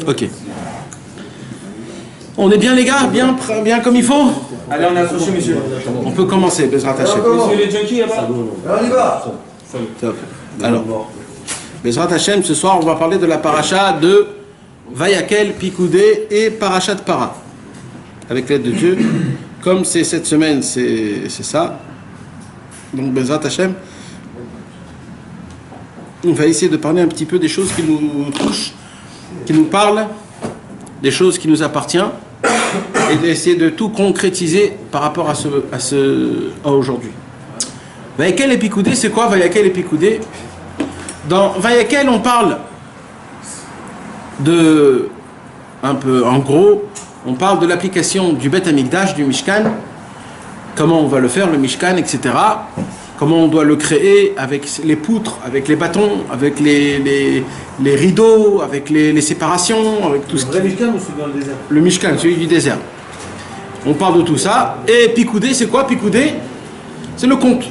Ok. On est bien les gars, bien comme il faut. Allez, on est accroché, monsieur. On peut commencer, Bezrat Hashem. Monsieur les junkies là-bas. On y va. Top. Alors, Bezrat Hashem, ce soir on va parler de la paracha de Vayakel, Pikoudé et Parachat Para. Avec l'aide de Dieu. Comme c'est cette semaine, c'est ça. Donc Bezrat Hashem, on va essayer de parler un petit peu des choses qui nous touchent, qui nous parlent, des choses qui nous appartiennent, et d'essayer de tout concrétiser par rapport à aujourd'hui. Vayakel et Pikoudé, c'est quoi Vayakel et Pikoudé? Dans Vayakel, on parle de, un peu en gros, on parle de l'application du Beth Amikdash, du Mishkan, comment on va le faire, le Mishkan, etc. Comment on doit le créer avec les poutres, avec les bâtons, avec les rideaux, avec les séparations, avec tout ce qui... Le vrai Mishkan ou celui dans le désert? Le Mishkan, celui du désert. On parle de tout ça. Et Pikoudé, c'est quoi Pikoudé? C'est le compte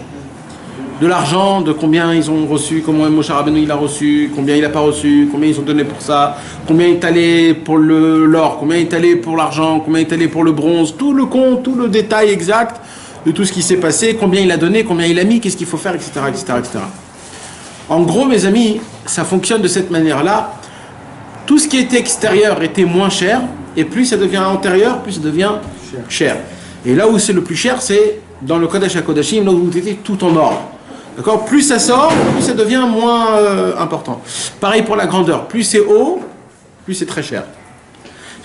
de l'argent, de combien ils ont reçu, comment Moshe Rabbeinu il a reçu, combien il n'a pas reçu, combien ils ont donné pour ça, combien il est allé pour l'or, combien il est allé pour l'argent, combien il est allé pour le bronze, tout le compte, tout le détail exact de tout ce qui s'est passé, combien il a donné, combien il a mis, qu'est-ce qu'il faut faire, etc., etc., etc. En gros, mes amis, ça fonctionne de cette manière-là. Tout ce qui était extérieur était moins cher, et plus ça devient intérieur, plus ça devient cher. Et là où c'est le plus cher, c'est dans le Kodesh HaKodashim, là où vous étiez tout en ordre. D'accord? Plus ça sort, plus ça devient moins important. Pareil pour la grandeur. Plus c'est haut, plus c'est très cher.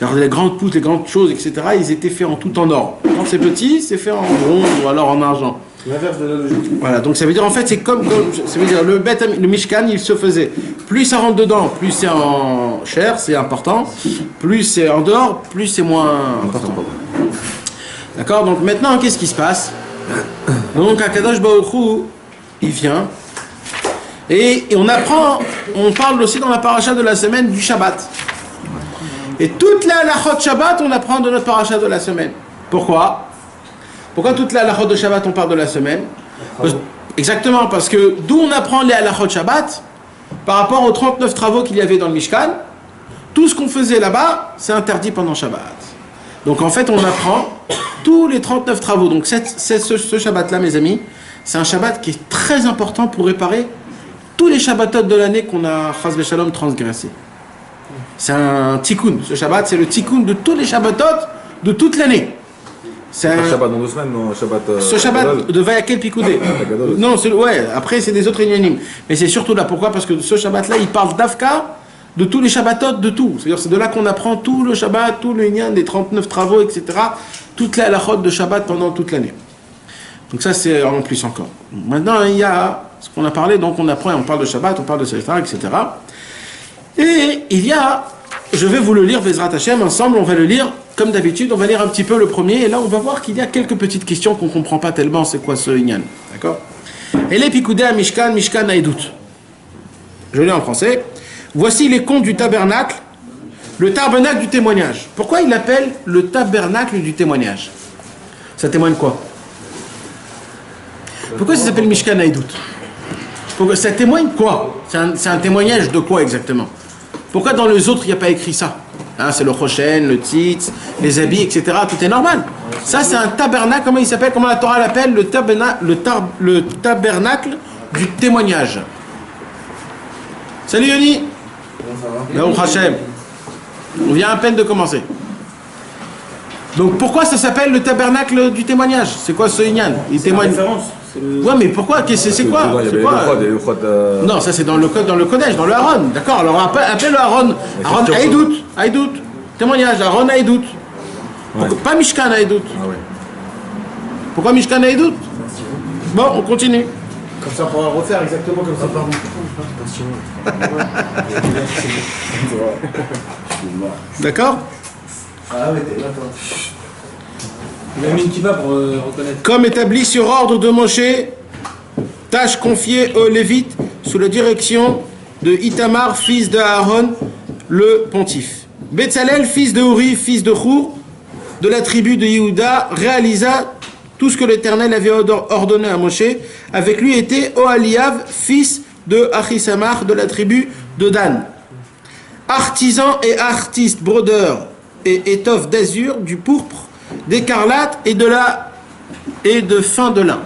Alors, les grandes poutres, les grandes choses, etc., ils étaient faits en tout en or. Quand c'est petit, c'est fait en bronze ou alors en argent. L'inverse de la logique. Voilà, donc ça veut dire en fait, c'est comme ça veut dire le Mishkan, il se faisait. Plus ça rentre dedans, plus c'est en cher, c'est important. Plus c'est en dehors, plus c'est moins important. D'accord? Donc maintenant, qu'est-ce qui se passe? Donc Akadosh Baruch Hu, il vient et on apprend, on parle aussi dans la paracha de la semaine du Shabbat. Et toute la halachot Shabbat, on apprend de notre paracha de la semaine. Pourquoi? Pourquoi toute la halachot de Shabbat, on parle de la semaine? Exactement, parce que d'où on apprend les halachot Shabbat, par rapport aux 39 travaux qu'il y avait dans le Mishkan, tout ce qu'on faisait là-bas, c'est interdit pendant Shabbat. Donc en fait, on apprend tous les 39 travaux. Donc ce Shabbat-là, mes amis, c'est un Shabbat qui est très important pour réparer tous les Shabbatot de l'année qu'on a, chas v'shalom, transgressés. C'est un tikkun. Ce Shabbat, c'est le tikkun de tous les Shabbatot de toute l'année. C'est un Shabbat dans 2 semaines, non? ce Shabbat de Vayakel Pikoudé. Non, ouais, après c'est des autres réunions. Mais c'est surtout là. Pourquoi? Parce que ce Shabbat-là, il parle d'Afka, de tous les Shabbatot, de tout. C'est-à-dire c'est de là qu'on apprend tout le Shabbat, tout le Inyan, les 39 travaux, etc. Toute la halachot de Shabbat pendant toute l'année. Donc ça, c'est en plus encore. Maintenant, il y a ce qu'on a parlé, donc on apprend, on parle de Shabbat, on parle de Sefer, etc. Et il y a, je vais vous le lire, Bezrat Hashem, ensemble, on va le lire, comme d'habitude, on va lire un petit peu le premier, et là on va voir qu'il y a quelques petites questions qu'on ne comprend pas tellement, c'est quoi ce Inyan, d'accord? Et les Pikoudé à Mishkan, Mishkan à Edout. Je lis en français. Voici les comptes du tabernacle, le tabernacle du témoignage. Pourquoi il l'appelle le tabernacle du témoignage? Ça témoigne quoi? Pourquoi ça s'appelle Mishkan à Edout? Ça témoigne quoi? C'est un témoignage de quoi exactement? Pourquoi dans les autres il n'y a pas écrit ça? Hein, c'est le Choshen, le Tzitz, les habits, etc. Tout est normal. Ça c'est un tabernacle, comment il s'appelle? Comment la Torah l'appelle? Le tabernacle du témoignage. Salut Yoni. Baruch Hashem. On vient à peine de commencer. Donc pourquoi ça s'appelle le tabernacle du témoignage? C'est quoi ce Inyan? Il témoigne. Ouais, mais pourquoi? C'est quoi? Non, ça c'est dans le Kodesh, dans le Aaron. D'accord, alors appelle le Aaron. Aaron Haïdout. Témoignage, Aaron Haïdout. Pas Mishkan Haïdout. Pourquoi Mishkan Haïdout? Bon, on continue. Comme ça, on pourra refaire exactement comme ça. Pardon. D'accord? Ah ouais, t'es là, toi. Il a mis une kippa pour reconnaître. Comme établi sur ordre de Moshe, tâche confiée aux Lévites sous la direction de Itamar, fils de Aaron, le pontife. Betzalel, fils de Uri, fils de Chour, de la tribu de Yehuda, réalisa tout ce que l'Éternel avait ordonné à Moshe. Avec lui était Ohaliav, fils de Achisamach, de la tribu de Dan. artisans et artistes, brodeurs et étoffes d'azur, du pourpre, d'écarlate et de fin de lin.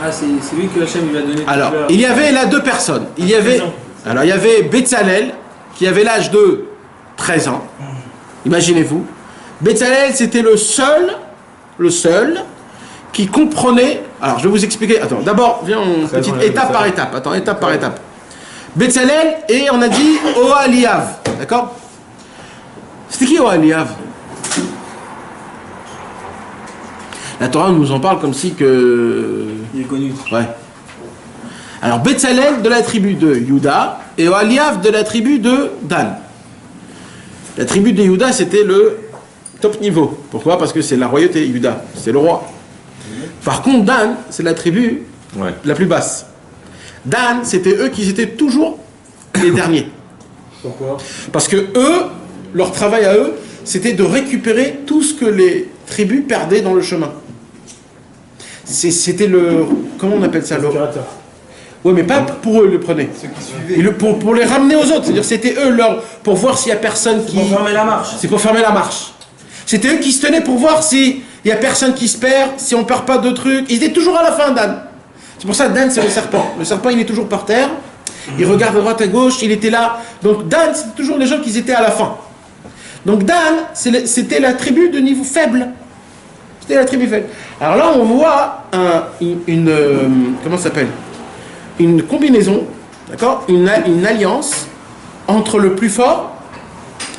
Ah, c'est lui que Hachem lui a donné. Alors, il y avait là deux personnes. Il y avait Betzalel, qui avait l'âge de 13 ans. Imaginez-vous. Betzalel, c'était le seul qui comprenait. Alors, je vais vous expliquer. Attends, d'abord, viens, petite étape par étape. Attends, étape par étape. Betzalel et on a dit Ohaliav. D'accord? C'était qui Ohaliav? La Torah nous en parle comme si que... Il est connu. Ouais. Alors, Betzalel de la tribu de Juda et Ohaliav de la tribu de Dan. La tribu de Juda, c'était le top niveau. Pourquoi? Parce que c'est la royauté, Juda. C'est le roi. Par contre, Dan, c'est la tribu la plus basse. Dan, c'était eux qui étaient toujours les derniers. Pourquoi? Parce que eux, leur travail à eux, c'était de récupérer tout ce que les tribus perdaient dans le chemin. C'était le... Comment on appelle ça? Oui, mais pas pour eux, ils le prenaient. Ceux qui suivaient. Pour les ramener aux autres. C'est-à-dire c'était eux, pour voir s'il n'y a personne qui... Pour fermer la marche. C'est pour fermer la marche. C'était eux qui se tenaient pour voir s'il n'y a personne qui se perd, si on ne perd pas de trucs. Ils étaient toujours à la fin, Dan. C'est pour ça que Dan, c'est le serpent. Le serpent, il est toujours par terre. Il regarde à droite, à gauche. Il était là. Donc Dan, c'était toujours les gens qui étaient à la fin. Donc Dan, c'était la tribu de niveau faible. C'était la tribu faible. Alors là, on voit comment ça s'appelle? Une combinaison, d'accord? Une alliance entre le plus fort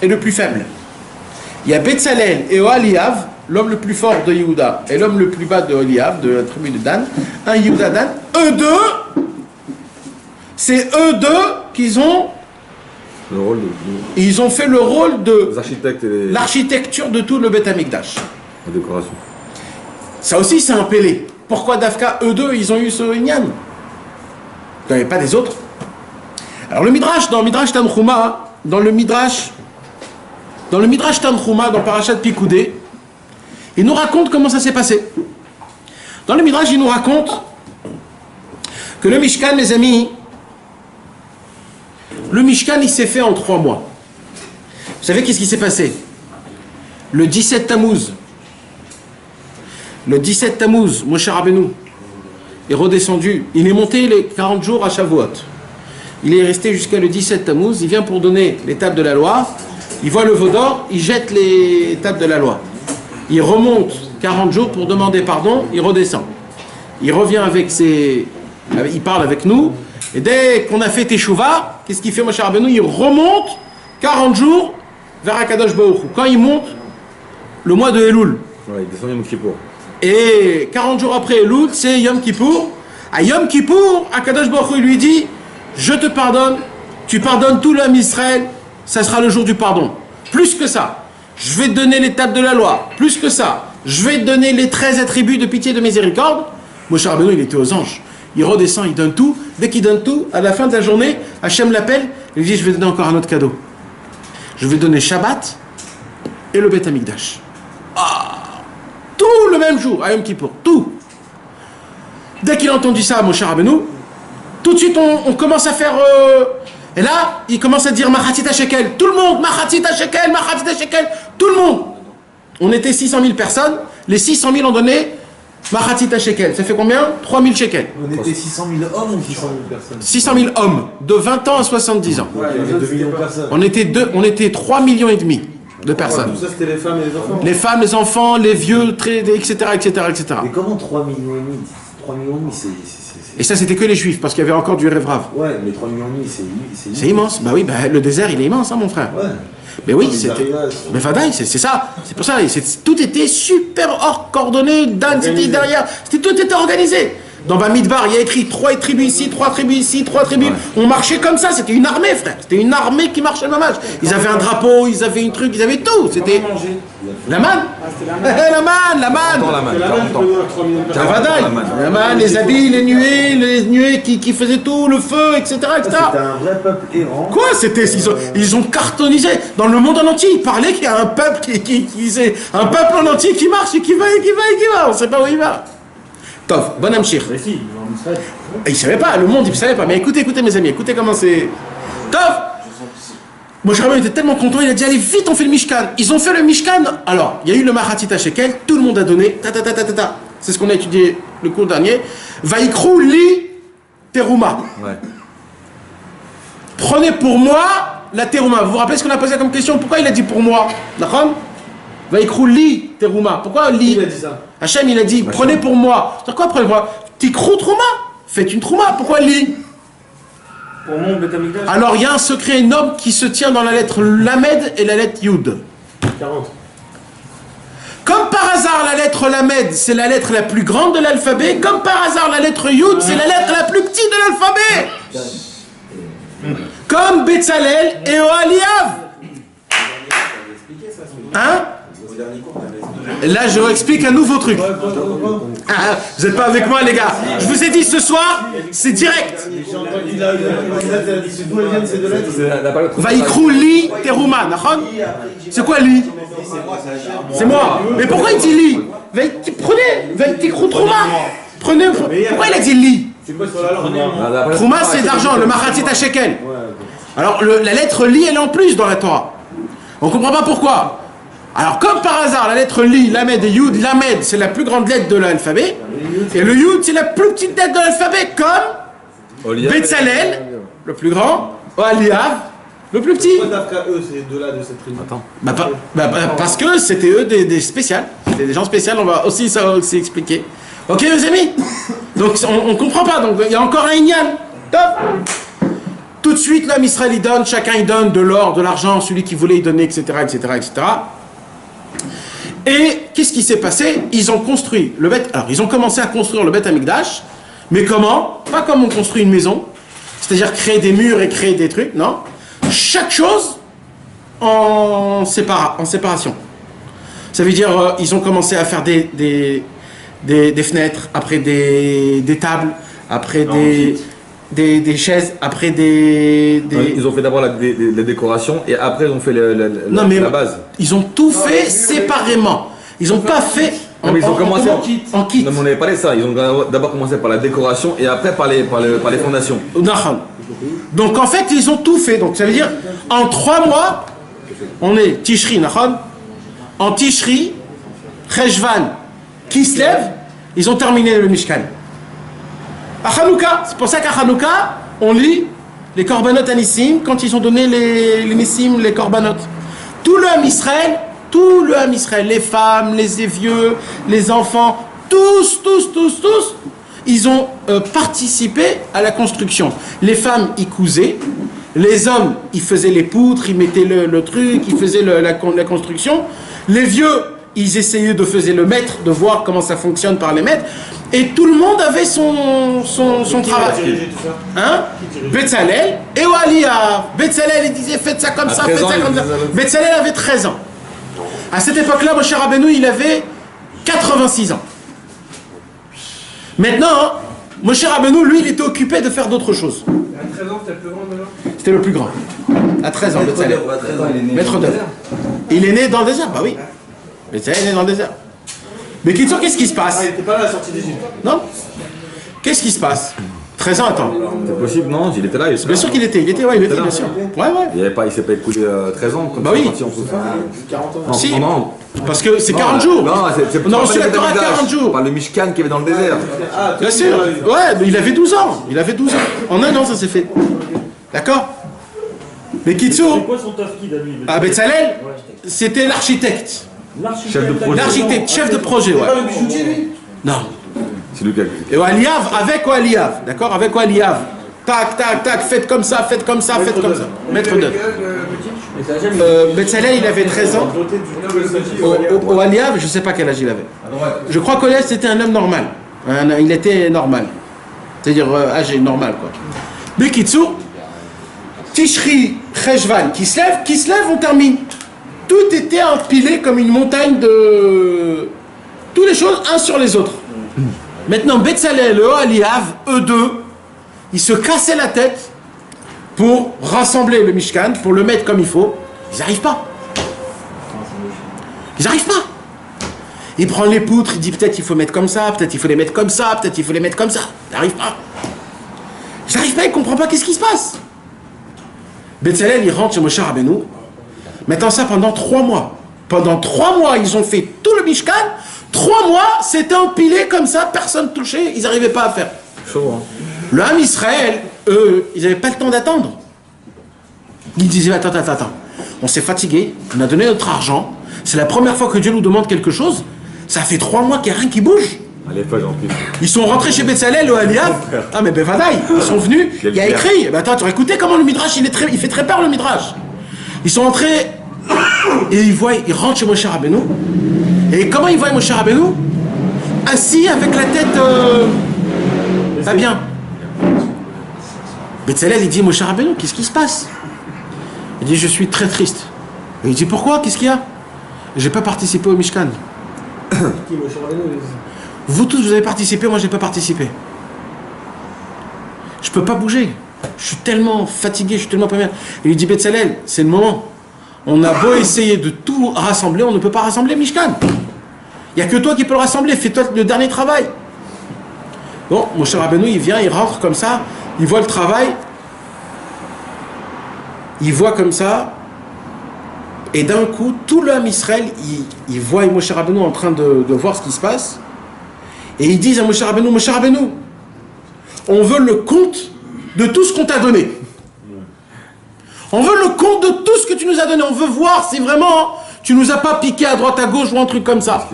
et le plus faible. Il y a Betzalel et Ohaliav, l'homme le plus fort de Yehuda et l'homme le plus bas de Ohaliav, de la tribu de Dan. Un Yehuda Dan. Eux deux, c'est eux deux qu'ils ont... Le rôle Ils ont fait le rôle de les architectes et l'architecture de tout le Beth Amikdash. la décoration. Ça aussi, c'est un Pélé. Pourquoi Dafka, eux deux, ils ont eu ce Inyan? Il n'y avait pas des autres. Alors le Midrash, dans le Midrash Tanchuma, dans le Midrash Tanchuma, dans Parashat Pikoudé, il nous raconte comment ça s'est passé. Dans le Midrash, il nous raconte que le Mishkan, mes amis, le Mishkan, il s'est fait en 3 mois. Vous savez qu'est-ce qui s'est passé? Le 17 Tammuz, Moshe Rabbeinu est redescendu. Il est monté les 40 jours à Shavuot. Il est resté jusqu'à le 17 Tammuz. Il vient pour donner les tables de la loi. Il voit le veau d'or, il jette les tables de la loi. Il remonte 40 jours pour demander pardon, il redescend. Il revient avec il parle avec nous. Et dès qu'on a fait Teshuvah, qu'est-ce qu'il fait Moshe Rabbeinu? Il remonte 40 jours vers Akadosh Baruch Hu. Quand il monte, le mois de Elul. Ouais, il descend Yom Kippour. Et 40 jours après Elul, c'est Yom Kippour. À Yom Kippour, Akadosh Baruch Hu lui dit, je te pardonne, tu pardonnes tout l'homme Israël, ça sera le jour du pardon. Plus que ça, je vais te donner les tables de la loi. Plus que ça, je vais te donner les 13 attributs de pitié et de miséricorde. Moshe Rabbeinu, il était aux anges. Il redescend, il donne tout. Dès qu'il donne tout, à la fin de la journée, Hachem l'appelle, il lui dit, je vais te donner encore un autre cadeau. Je vais donner Shabbat et le Beth Amikdash. Tout le même jour, à Yom Kippour, tout. Dès qu'il a entendu ça, Moshe Rabbeinu, tout de suite on commence à faire... Et là, il commence à dire Machatzita Shekel. Tout le monde, Machatzita Shekel, Machatzita Shekel. Tout le monde. On était 600 000 personnes. Les 600 000 ont donné Machatzita Shekel. Ça fait combien? 3 000 shekels. On était 600 000 hommes ou 600 000 personnes? 600 000 hommes, de 20 ans à 70 ans. Ouais, il y avait 2 millions de personnes. On était 3,5 millions de personnes. Tout ça, c'était les femmes et les enfants. Les femmes, les enfants, les vieux, etc., etc., etc. Mais comment 3 millions et demi 3 millions et demi, c'est... Et ça, c'était que les juifs, parce qu'il y avait encore du Revrav. Ouais, mais 3 millions et demi, C'est immense. Bah oui, bah, le désert, il est immense, hein, mon frère. Ouais. Mais oui, Ils c'était... arrivaient à- Mais Fadaï, c'est ça. C'est pour ça. Tout était super coordonné. Dan, c'était derrière. Tout était organisé. Dans Bamidbar, il y a écrit 3 tribus ici, 3 tribus ici, 3 tribus. Ouais. On marchait comme ça. C'était une armée, frère. C'était une armée qui marchait le mamage. Ils avaient un drapeau, ils avaient une truc, ils avaient tout. C'était... La manne. La manne. La main, 40 ans. La manne, les habits, les nuées qui faisaient tout, le feu, etc. C'était un vrai peuple errant. Quoi? Ils ont cartonisé dans le monde en entier. Ils parlaient qu'il y a un peuple c'est un peuple en entier qui marche et qui va. On ne sait pas où il va. Tov, bon amchir. Il ne savait pas, le monde il ne savait pas. Mais écoutez mes amis, écoutez comment c'est. Tov. Moshe Rabbeinu était tellement content, il a dit allez vite, on fait le Mishkan. Ils ont fait le Mishkan. Alors, il y a eu le Mahatit Shekel, tout le monde a donné. C'est ce qu'on a étudié le cours dernier. Vaikrou li teruma. Ouais. Prenez pour moi la teruma. Vous vous rappelez ce qu'on a posé comme question? Pourquoi il a dit pour moi? D'accord? Vaikrou li teruma. Pourquoi li? Il a dit ça. Hachem, il a dit prenez pour moi. C'est quoi prenez pour moi? Tikrou trouma. Faites une trouma. Pourquoi li? Pour mon Beth Amikdash. Alors, il y a un secret énorme qui se tient dans la lettre Lamed et la lettre Yud. 40. Comme par hasard, la lettre Lamed, c'est la lettre la plus grande de l'alphabet. Comme par hasard, la lettre Yud, c'est la lettre la plus petite de l'alphabet. Comme Betzalel et Ohaliav. Hein? Et là, je vous explique un nouveau truc. Ah, vous n'êtes pas avec moi, les gars. Je vous ai dit ce soir, c'est direct. Il a dit d'où elles viennent ces deux lettres. Vaikrou li teruma, nachon? C'est quoi li? C'est moi. Mais pourquoi il dit li? Prenez, vaikrou trouma. Prenez. Pourquoi il a dit li? C'est quoi sur la langue? Trouma, c'est d'argent, le machatit à shekel. Alors, la lettre li, elle est en plus dans la Torah. On ne comprend pas pourquoi. Alors, comme par hasard, la lettre li, lamed et yud, lamed, c'est la plus grande lettre de l'alphabet. Et le yud, c'est la plus petite lettre de l'alphabet, comme Betzalel, le plus grand, Ohaliav, le plus petit. Pourquoi d'après eux, ces deux-là de cette tribu? Attends. Parce que c'était eux des spéciales. C'était des gens spéciaux, on va aussi ça aussi expliquer. Ok, mes amis? Donc, on ne comprend pas. Donc, il y a encore un Inyan. Top. Tout de suite, l'homme Israël, il donne, chacun il donne de l'or, de l'argent, celui qui voulait, il donnait, etc., etc., etc. Et qu'est-ce qui s'est passé? Ils ont construit le Beth. Alors, ils ont commencé à construire le Beth Amikdash, mais comment? Pas comme on construit une maison, c'est-à-dire créer des murs et créer des trucs, non. Chaque chose en séparation. Ça veut dire, ils ont commencé à faire des fenêtres, après des tables, après des chaises, après Ils ont fait d'abord la décoration et après ils ont fait la base. Ils ont tout fait séparément. Ils n'ont pas fait Non, mais ils ont commencé en kit. Non, mais on n'avait pas dit ça. Ils ont d'abord commencé par la décoration et après par les fondations. Donc en fait, ils ont tout fait. Donc ça veut dire, en 3 mois, on est Tishri, Nahon. En Tishri, Cheshvan, Kislev, ils ont terminé le Mishkan. À Hanouka, c'est pour ça qu'à Hanouka, on lit les korbanot à Nissim, quand ils ont donné les Nissim, les korbanot. Tout le Ham Israël, les femmes, les vieux, les enfants, tous, ils ont participé à la construction. Les femmes, ils cousaient, les hommes, ils faisaient les poutres, ils mettaient le truc, ils faisaient la construction. Les vieux, ils essayaient de faire le maître, de voir comment ça fonctionne par les maîtres. Et tout le monde avait son travail. Hein? Betzalel et Ohaliav. Betzalel, il disait faites ça comme ça, faites ça comme ça. Betzalel avait 13 ans. À cette époque-là, Moshe Rabbeinu, il avait 86 ans. Maintenant, Moshe Rabbeinu, lui, il était occupé de faire d'autres choses. À 13 ans, c'était le plus grand maintenant? C'était le plus grand. À 13 ans, Betzalel. Maître d'œuvre. Il est né dans le désert, bah oui. Betzalel est né dans le désert. Mais Kitsour, qu'est-ce qui se passe? Ah, il n'était pas là à la sortie d'Égypte. Non? Qu'est-ce qui se passe? 13 ans, attends. C'est possible, non? Il était là. Bien sûr qu'il était. Il était, bien sûr. Ouais. Il s'est pas écoulé 13 ans comme bah ça. Oui. 40 ans. Non, Si. non. Parce que c'est 40 jours. Non, On a reçu la Torah à 40 jours. Par le Mishkan qui avait dans le désert. Ah, Bien sûr. Ouais, mais il avait 12 ans. En un an, ça s'est fait. D'accord? Mais Kitsour. C'est quoi son tafkid à lui? Ah, Betzalel, c'était l'architecte. Chef de projet. L'architecte, chef de projet, ouais. pas le bijoutier, lui? Non. C'est lui qui a. Et Ohaliav, avec Ohaliav, d'accord? Avec Ohaliav. Tac, faites comme ça. Maître d'œuvre. Betzalel, il avait 13 ans. Ohaliav, je ne sais pas quel âge il avait. Je crois qu'Ohaliav, c'était un homme normal. Il était normal. C'est-à-dire âgé, normal, quoi. Mais Kitsour, Tishri, Cheshvan, Kislev, on termine. Tout était empilé comme une montagne de... Toutes les choses, un sur les autres. Maintenant, Betzalel et Ohaliav, eux deux, ils se cassaient la tête pour rassembler le Mishkan, pour le mettre comme il faut. Ils n'arrivent pas. Il prend les poutres, il dit peut-être il faut mettre comme ça, peut-être il faut les mettre comme ça, peut-être il faut les mettre comme ça. Il n'arrive pas. Il ne comprend pas qu'est-ce qui se passe. Betzalel, il rentre chez Moshe Rabbeinu. Maintenant ça pendant 3 mois. Pendant 3 mois, ils ont fait tout le Mishkan. 3 mois, c'était empilé comme ça, personne ne touchait, ils n'arrivaient pas à faire. Chaud, hein. Le Ham Israël, eux, ils n'avaient pas le temps d'attendre. Ils disaient, attends, on s'est fatigué, on a donné notre argent, c'est la première fois que Dieu nous demande quelque chose, ça fait 3 mois qu'il n'y a rien qui bouge. Allez, pas gentil. Ils sont rentrés chez Betzalel au Aliav. Ah mais Bevadaï, ils sont venus, il y a écrit. Ben attends, tu as écouté comment le Midrash, il fait très peur le Midrash. Ils sont entrés et ils rentrent chez Moshe Rabbeinu. Et comment ils voient Moshe Rabbeinu? Assis avec la tête pas bien. Betzalel il dit Moshe Rabbeinu, qu'est-ce qui se passe? Il dit je suis très triste. Et il dit pourquoi? Qu'est-ce qu'il y a? J'ai pas participé au Mishkan. Vous tous, vous avez participé, moi j'ai pas participé. Je peux pas bouger. Je suis tellement fatigué, je suis tellement pas bien. Et il dit Betzalel, c'est le moment. On a beau essayer de tout rassembler, on ne peut pas rassembler Mishkan. Il n'y a que toi qui peux le rassembler, fais-toi le dernier travail. Bon, Moshe Rabbeinu, il vient, il rentre comme ça, il voit le travail, il voit comme ça, et d'un coup, tout le Ham Israël, il voit Moshe Rabbeinu en train de voir ce qui se passe. Et ils disent à Moshe Rabbeinu, on veut le compte de tout ce qu'on t'a donné. On veut le compte de tout ce que tu nous as donné. On veut voir si vraiment tu nous as pas piqué à droite à gauche ou un truc comme ça.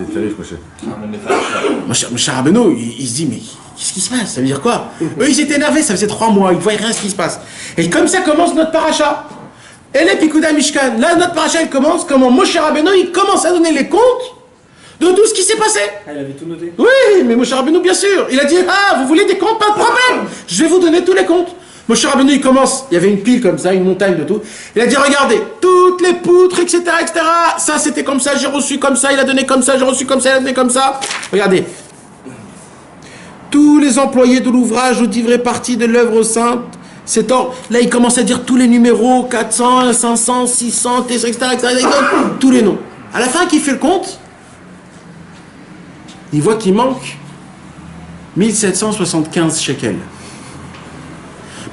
Moshe Rabbeinu, il se dit, mais qu'est-ce qui se passe? Ça veut dire quoi? Eux, ils étaient énervés, ça faisait 3 mois, ils ne voyaient rien ce qui se passe. Et comme ça commence notre paracha. Et les Pikuda Mishkan. Là, notre paracha, elle commence comment Moshe Rabbeinu, il commence à donner les comptes de tout ce qui s'est passé. Ah, il avait tout noté. Oui, mais Moshe Rabbeinu, bien sûr. Il a dit, ah, vous voulez des comptes? Pas de problème. Je vais vous donner tous les comptes. Moshe Rabbeinu, il commence. Il y avait une pile comme ça, une montagne de tout. Il a dit, regardez, toutes les poutres, etc., etc. Ça, c'était comme ça, j'ai reçu comme ça, il a donné comme ça, j'ai reçu comme ça, il a donné comme ça. Regardez. Tous les employés de l'ouvrage ou d'ivrer partie de l'œuvre sainte, c'est en... Là, il commence à dire tous les numéros, 400, 500, 600, etc., etc., il donne tous les noms. À la fin, qui fait le compte, il voit qu'il manque 1775 shekels.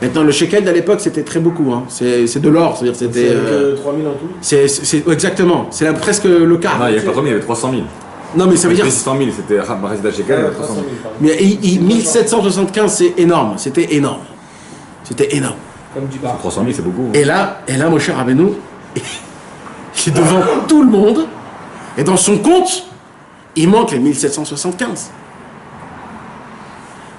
Maintenant, le shekel à l'époque, c'était très beaucoup. Hein. C'est de l'or, c'est-à-dire c'était... 3000 en tout. Exactement, c'est presque le quart. Non, il n'y avait pas 3000, il y avait 300 000. Non, mais ça veut dire... 600 000, c'était Marisda Shekel, il y avait 300 000. Mais 1775, c'est énorme. C'était énorme. C'était énorme. Comme du bar. 300 000, c'est beaucoup. Et là, Moshe Rabbeinu, il est devant tout le monde, et dans son compte, il manque les 1775.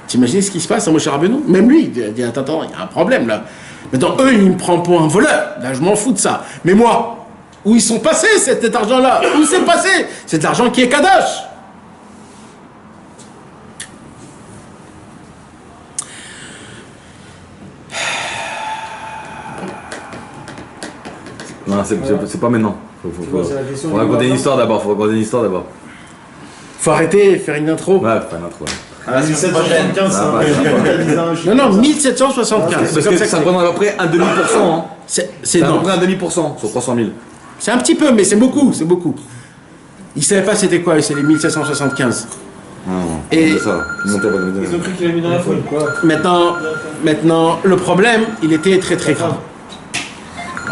T'imagines ce qui se passe à Moshe Rabbeinu? Même lui, il dit, attends, il y a un problème là. Maintenant, eux, ils me prennent pour un voleur. Là, je m'en fous de ça. Mais moi, où ils sont passés cet argent-là? Où c'est passé? C'est de l'argent qui est Kadosh. Non, c'est pas maintenant. Faut raconter une histoire d'abord. Faut arrêter et faire une intro. Ouais, pas une intro. Ah, 1775, Non, 1775. Parce que ça représente à peu près un demi%. Hein. C'est à non. peu près un demi% sur 300 000. C'est un petit peu, mais c'est beaucoup, c'est beaucoup. Ils savaient pas c'était quoi, c'est les 1775. Et Ils ont cru qu'il avait mis dans la foule, quoi. maintenant, le problème, il était très très grave.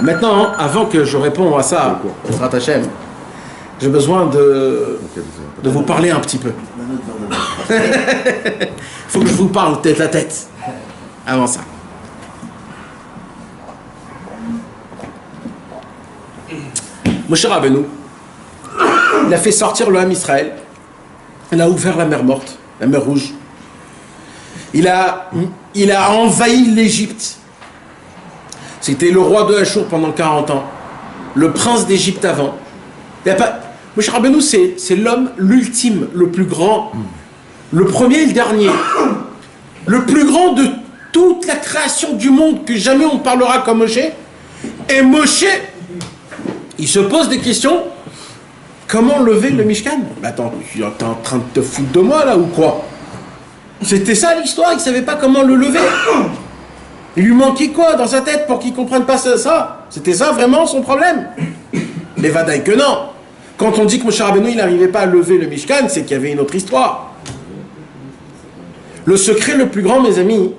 Maintenant, avant que je réponde à ça, Ezrat Hashem, j'ai besoin de vous parler un petit peu. Il faut que je vous parle tête à tête. Avant ça. Moshe Rabbeinu, il a fait sortir le Ham Israël. Il a ouvert la mer morte, la mer rouge. Il a envahi l'Égypte. C'était le roi de Achour pendant 40 ans. Le prince d'Égypte avant. Moshe Rabbeinu, c'est l'homme, l'ultime, le plus grand. Le premier et le dernier. Le plus grand de toute la création du monde, que jamais on parlera comme Moshe. Et Moshe, il se pose des questions. Comment lever le Mishkan? Attends, tu es en train de te foutre de moi là ou quoi? C'était ça l'histoire, il ne savait pas comment le lever. Il lui manquait quoi dans sa tête pour qu'il ne comprenne pas ça? C'était ça vraiment son problème? Mais vadaï que non. Quand on dit que Moshe Rabbeinu il n'arrivait pas à lever le Mishkan, c'est qu'il y avait une autre histoire. Le secret le plus grand, mes amis,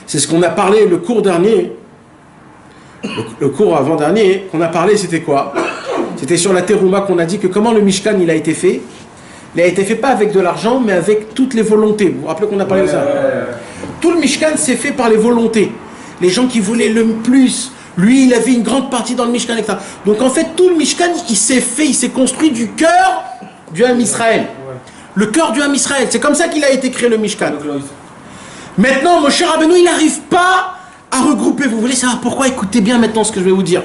c'est ce qu'on a parlé le cours dernier, le cours avant-dernier qu'on a parlé, c'était quoi? C'était sur la Terouma qu'on a dit que comment le Mishkan il a été fait. Il a été fait pas avec de l'argent, mais avec toutes les volontés. Vous vous rappelez qu'on a parlé de ça? Tout le Mishkan s'est fait par les volontés. Les gens qui voulaient le plus. Lui, il avait une grande partie dans le Mishkan, etc. Donc en fait, tout le Mishkan, il s'est fait, il s'est construit du cœur du Ham Israël. Le cœur du Ham Israël. C'est comme ça qu'il a été créé le Mishkan. Maintenant, Moshe Rabbeinu, il n'arrive pas à regrouper. Vous voulez savoir pourquoi? Écoutez bien maintenant ce que je vais vous dire.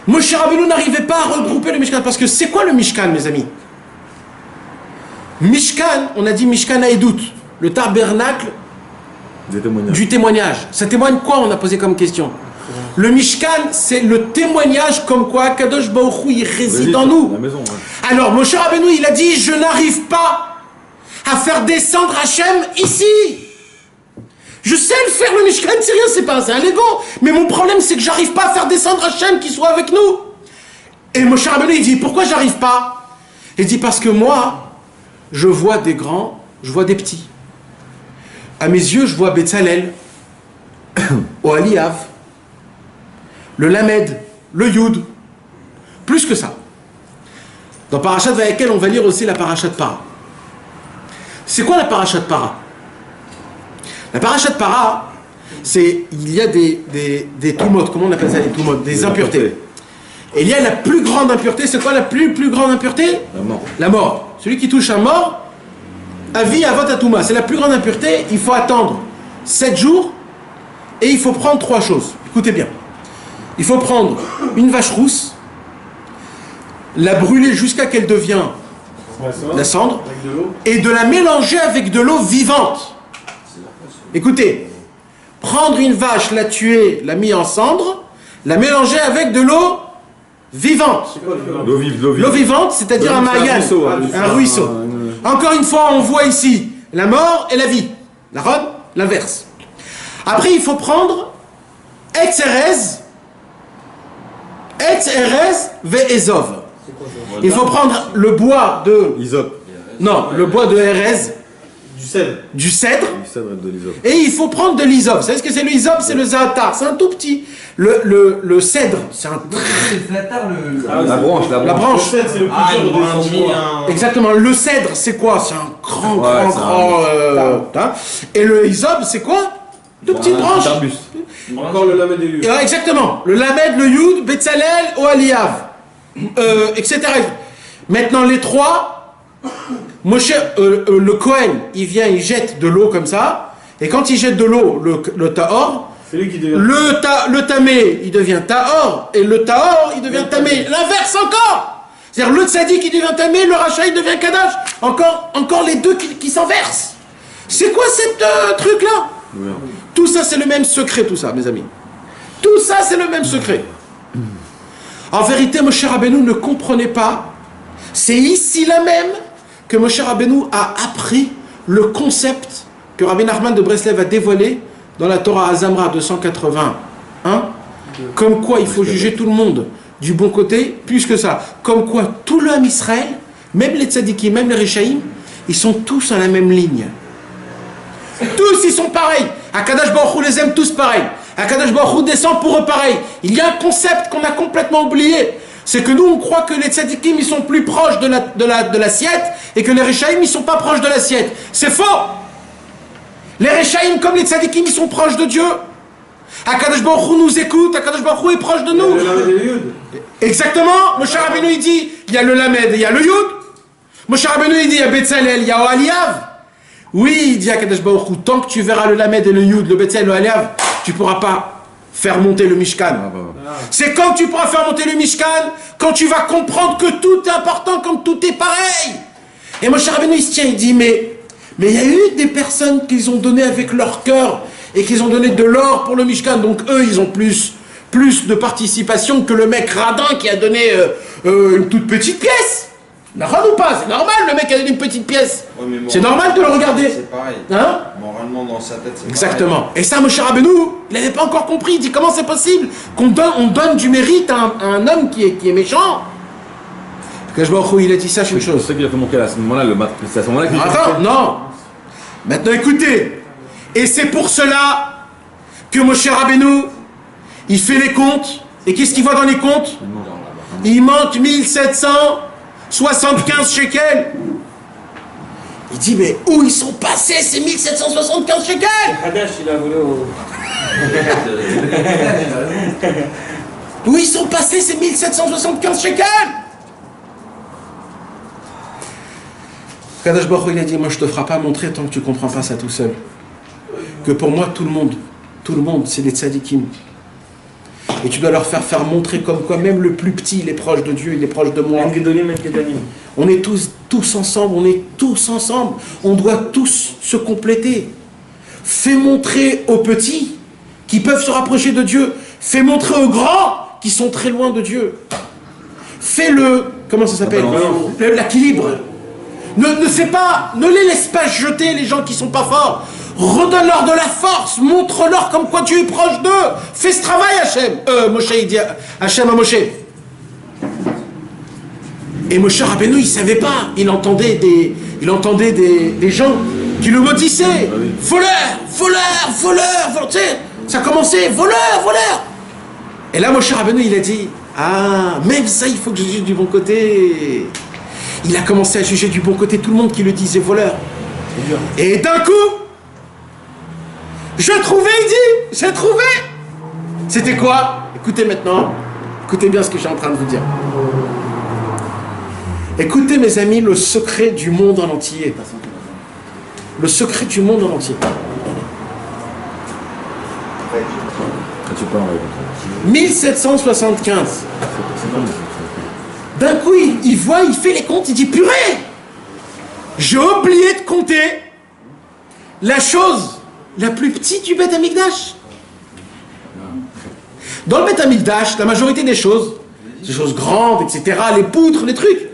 Moshe Rabbeinu n'arrivait pas à regrouper le Mishkan. Parce que c'est quoi le Mishkan, mes amis? Mishkan, on a dit Mishkan Haedut, le tabernacle du témoignage. Ça témoigne quoi? On a posé comme question. Le Mishkan, c'est le témoignage comme quoi Kadosh Baruch Hu, il réside en nous. Alors, Moshe Rabbeinu, il a dit, je n'arrive pas à faire descendre Hachem ici. Je sais le faire, le Mishkan, c'est rien, c'est un Lego. Mais mon problème, c'est que j'arrive pas à faire descendre Hachem qui soit avec nous. Et Moshe Rabbeinu, il dit, pourquoi j'arrive pas? Il dit, parce que moi, je vois des grands, je vois des petits. À mes yeux, je vois Betzalel, Ohaliav, le Lamed, le Yud, plus que ça. Dans Parashat Vayakel, on va lire aussi la Parashat Para. C'est quoi la Parashat Para? La Parashat Para, c'est, il y a des tumot, comment on appelle ça, les tumot, des impuretés. Et il y a la plus grande impureté, c'est quoi la plus grande impureté? La mort. La mort. Celui qui touche un mort, avi avot atuma, c'est la plus grande impureté, il faut attendre 7 jours, et il faut prendre 3 choses. Écoutez bien. Il faut prendre une vache rousse, la brûler jusqu'à qu'elle devienne la cendre, et de la mélanger avec de l'eau vivante. Écoutez, prendre une vache, la tuer, la mettre en cendre, la mélanger avec de l'eau vivante. L'eau vive. L'eau vivante, c'est-à-dire un maïan, un ruisseau. Encore une fois, on voit ici la mort et la vie. La robe, l'inverse. Après, il faut prendre Etz Erez ve'ezov. Il faut prendre le bois de... Isop. Non, le bois de Erez. Du cèdre. Et il faut prendre de l'isop. Vous savez ce que c'est le isop? C'est le zaatar. C'est un tout petit. Le cèdre, c'est un... La branche. La branche. C'est le plus dur de descendre. Exactement. Le cèdre, c'est quoi? C'est un grand... Et le isop, c'est quoi? Deux petites branches. Encore le lamed et l'yud. Exactement. Le lamed, le yud, Betzalel, Ohaliav, etc. Maintenant, les trois, Moshe, le Kohen, il vient, il jette de l'eau comme ça, et quand il jette de l'eau, le Tahor, C'est lui qui devient. le Tamé, il devient Tahor, et le Tahor, il devient Tamé. L'inverse encore. C'est-à-dire, le Tzadik, il devient Tamé, le Racha, il devient Kadash. Encore les deux qui s'inversent. C'est quoi cette truc-là? Tout ça, c'est le même secret, tout ça, mes amis. Tout ça, c'est le même secret. En vérité, Moshe Rabbeinu ne comprenait pas. C'est ici là même que Moshe Rabbeinu a appris le concept que Rabbi Nachman de Breslev a dévoilé dans la Torah Azamra 280. Comme quoi il faut juger tout le monde du bon côté, plus que ça. Comme quoi tout le Ham Israël, même les tzadikim, même les Rechaïm, ils sont tous à la même ligne. Tous, ils sont pareils. Akadosh Baruch Hu les aime tous pareils. Akadosh Baruch Hu descend pour eux pareil. Il y a un concept qu'on a complètement oublié. C'est que nous, on croit que les tzadikim, ils sont plus proches de l'assiette et que les Rechaïm, ils sont pas proches de l'assiette. C'est faux. Les Rechaïm, comme les tzadikim, ils sont proches de Dieu. Akadosh Baruch Hu nous écoute. Akadosh Baruch Hu est proche de nous. Le lamed et l'yud. Exactement. Moshe Rabbeinu, il dit, il y a le Lamed et il y a le Yud. Moshe Rabbeinu, il dit, il y a Betzalel, il y a Ohaliav. Oui, il dit à Kadosh Baruch Hu, tant que tu verras le Lamed et le Yud, le Betzalel, le Ohaliav, tu ne pourras pas faire monter le Mishkan. C'est quand tu pourras faire monter le Mishkan, quand tu vas comprendre que tout est important, comme tout est pareil. Et Moshe Rabbeinu, il se tient, il dit, mais il y a eu des personnes qu'ils ont donné avec leur cœur et qu'ils ont donné de l'or pour le Mishkan, donc eux, ils ont plus de participation que le mec radin qui a donné une toute petite pièce. D'accord ou pas? C'est normal, le mec a donné une petite pièce. Ouais, mais c'est normal de le regarder. C'est pareil. Hein? Moralement, dans sa tête, c'est Exactement. pareil. Et ça, Moshe Rabbeinu, il n'avait pas encore compris. Il dit, comment c'est possible qu'on donne du mérite à un homme qui est méchant? Kadosh Baruch Hu, il a dit, sache une chose. C'est ça qu'il a fait monter à ce moment-là, c'est à ce moment-là qu'il Attends, non. Maintenant, écoutez. Et c'est pour cela que Moshe Rabbeinu, Il fait les comptes. Et qu'est-ce qu'il voit dans les comptes? Il manque 1775 shekels. Il dit, mais où ils sont passés ces 1775 shekels? Hadash, il a volé au... Où ils sont passés ces 1775 shekels? Kadash Baruch Hu, il a dit, moi je te ferai pas montrer tant que tu comprends pas ça tout seul. Que pour moi, tout le monde, c'est des tzadikim. Et tu dois leur faire montrer comme quoi même le plus petit, il est proche de Dieu, il est proche de moi. On est tous ensemble, on doit tous se compléter. Fais montrer aux petits qui peuvent se rapprocher de Dieu. Fais montrer aux grands qui sont très loin de Dieu. Fais comment ça s'appelle? L'équilibre. Ne les laisse pas jeter les gens qui sont pas forts. Redonne-leur de la force, montre-leur comme quoi tu es proche d'eux. Fais ce travail, Hachem. Moshe, il dit Hachem à Moshe. Et Moshe Rabbeinu, il savait pas. Il entendait des gens qui le maudissaient. Voleur. Tu sais, ça commençait, voleur. Et là, Moshe Rabbeinu, il a dit, même ça, il faut que je juge du bon côté. Il a commencé à juger du bon côté tout le monde qui le disait voleur. Et d'un coup, j'ai trouvé. C'était quoi? Écoutez maintenant. Écoutez bien ce que je suis en train de vous dire. Écoutez mes amis, le secret du monde en entier. Le secret du monde en entier. 1775. D'un coup, il voit, il fait les comptes, il dit purée, j'ai oublié de compter la chose la plus petite du Beth Amikdash. Dans le Beth Amikdash, la majorité des choses grandes, etc., les poutres, les trucs.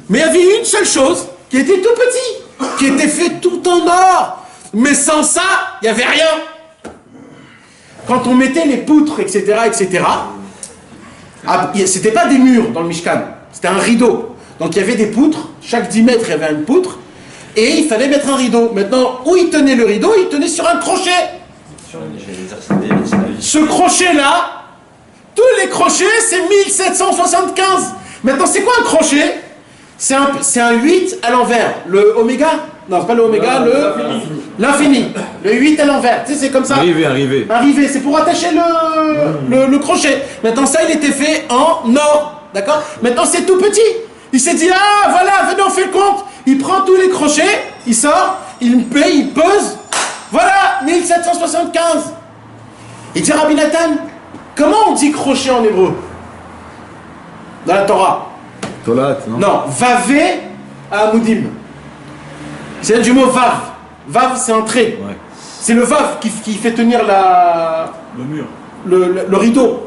Mais il y avait une seule chose qui était tout petit, qui était fait tout en or. Mais sans ça, il n'y avait rien. Quand on mettait les poutres, etc., c'était pas des murs dans le Mishkan, c'était un rideau. Donc il y avait des poutres, chaque 10 mètres il y avait une poutre, et il fallait mettre un rideau. Maintenant, où il tenait le rideau? Il tenait sur un crochet. Ce crochet-là, tous les crochets, c'est 1775. Maintenant, c'est quoi un crochet? C'est un 8 à l'envers. Le oméga? Non, c'est pas le oméga, l'infini. Le 8 à l'envers. Tu sais, c'est comme ça. Arrivé. C'est pour attacher le crochet. Maintenant, ça, il était fait en or. D'accord? Maintenant, c'est tout petit. Il s'est dit, voilà, venez, on fait le compte. Il prend tous les crochets, il sort, il paye, il pèse. Voilà, 1775. Il dit, Rabbi Nathan, comment on dit crochet en hébreu? Dans la Torah. Tolat, non? Non, vavé à Amoudim. C'est du mot vav. Vav, c'est un trait. Ouais. C'est le vav qui fait tenir le mur. Le rideau.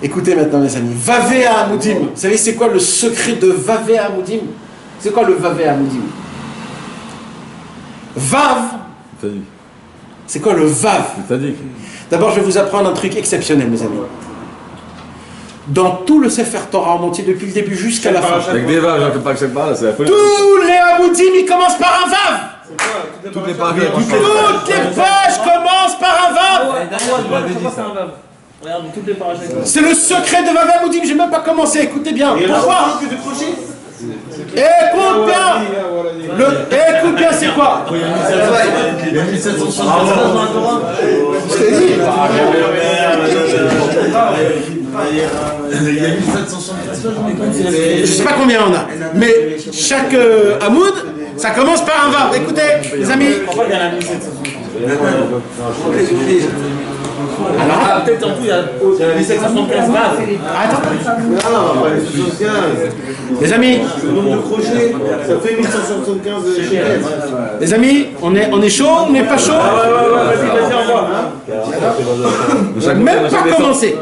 Écoutez maintenant, mes amis. Vavé à Amoudim. Vous savez, c'est quoi le secret de vavé à Amoudim? C'est quoi le vavé à Amoudim? Vav. C'est quoi le vav? D'abord, je vais vous apprendre un truc exceptionnel, mes amis. Dans tout le Sefer Torah en entier, depuis le début jusqu'à la fin. Avec des vaves, j'en fais pas que c'est pas, c'est la folie. Tous les Amoudim, ils commencent par un vav. Toutes les pages commencent par un vav. C'est le secret de Vav Amoudim, j'ai même pas commencé, écoutez bien. Pourquoi? Écoute bien. Écoute bien, c'est quoi? Il y a 1775 dans la Torah. Je t'ai dit. Il y a 1775. Je sais pas combien on a, mais chaque Hamoud, ça commence par un Vav. Écoutez, les amis. Alors, peut-être en tout, il y a 1775 bases. Attends. Non, les 75. Les amis. Le nombre de crochets, ça fait 1775 shekels. Les amis, on est chaud, on n'est pas chaud? Vas-y, envoie. J'ai même pas commencé.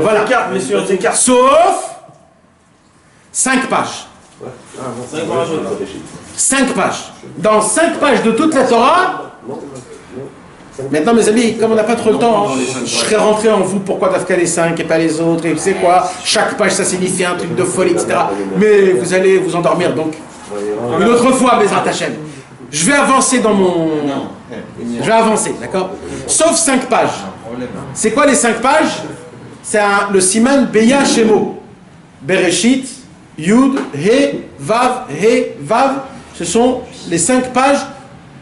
Voilà. Sauf 5 pages. 5 pages. Dans 5 pages de toute la Torah. Maintenant, mes amis, comme on n'a pas trop le temps, je serais rentré en vous pourquoi Dafka les 5 et pas les autres, et tu sais quoi, chaque page ça signifie un truc de folie, etc. Mais vous allez vous endormir donc. Une autre fois, Bezrat Hashem. Je vais avancer dans mon... Je vais avancer, d'accord? Sauf 5 pages. C'est quoi les 5 pages? C'est le siman Beya Shemo. Bereshit, Yud, He, Vav, He, Vav. Ce sont les 5 pages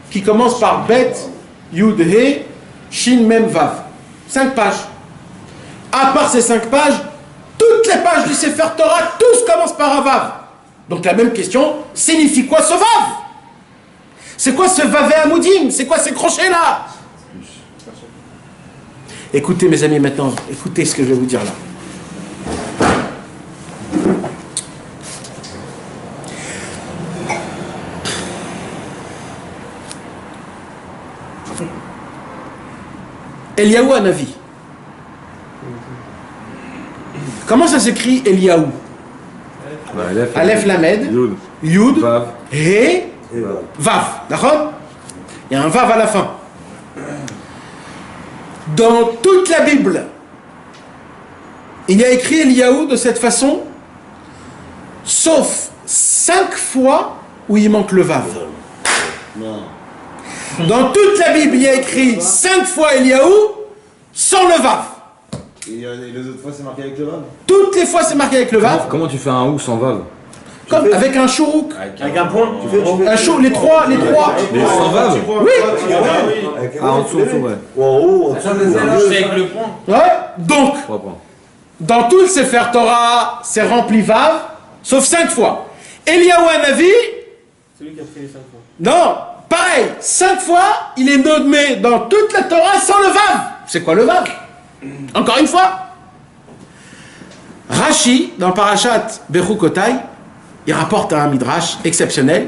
qui commencent par Bet, Yud, He, Shin, Mem, Vav. 5 pages. À part ces 5 pages, toutes les pages du Sefer Torah, tous commencent par un Vav. Donc la même question, signifie quoi ce Vav? C'est quoi ce Vavé Amoudim? C'est quoi ces crochets-là? Écoutez mes amis maintenant, écoutez ce que je vais vous dire là. Eliaou Hanavi. Comment ça s'écrit Eliaou? Aleph Lamed, Yud, He, Vav. D'accord? Il y a un Vav à la fin. Dans toute la Bible, il y a écrit Eliaou de cette façon, sauf 5 fois où il manque le Vav. Dans toute la Bible, il y a écrit 5 fois Eliaou sans le Vav. Et les autres fois, c'est marqué avec le Vav? Toutes les fois, c'est marqué avec le Vav. Comment tu fais un ou sans Vav? Comme avec un chourouk. Avec un point? Un chou, les trois. Mais sans Vav? Oui. Ah, en dessous, ouais. Ou en haut, en dessous. Avec le point. Ouais. Donc, 3 points. dans tout le Sefer Torah, c'est rempli Vav, sauf 5 fois. Eliaou Hanavi, Celui qui a fait les 5 fois. non, pareil, 5 fois, il est nommé dans toute la Torah sans le Vav. C'est quoi le Vav? Encore une fois. Rashi, dans Parashat Bechukotai, il rapporte un midrash exceptionnel.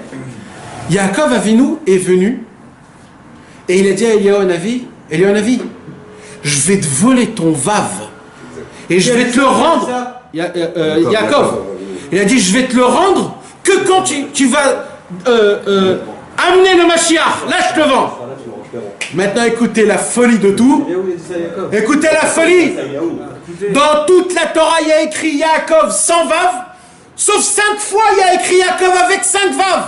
Yaakov Avinu est venu et il a dit à Eliaou Hanavi, je vais te voler ton Vav et je vais te le rendre. Yaakov, il a dit, je vais te le rendre que quand tu vas amener le Mashiach. Là, je te vends. Maintenant, écoutez la folie de tout. Écoutez la folie. Dans toute la Torah, il y a écrit Yaakov sans Vav. Sauf 5 fois, il y a écrit Yaakov avec 5 Vav.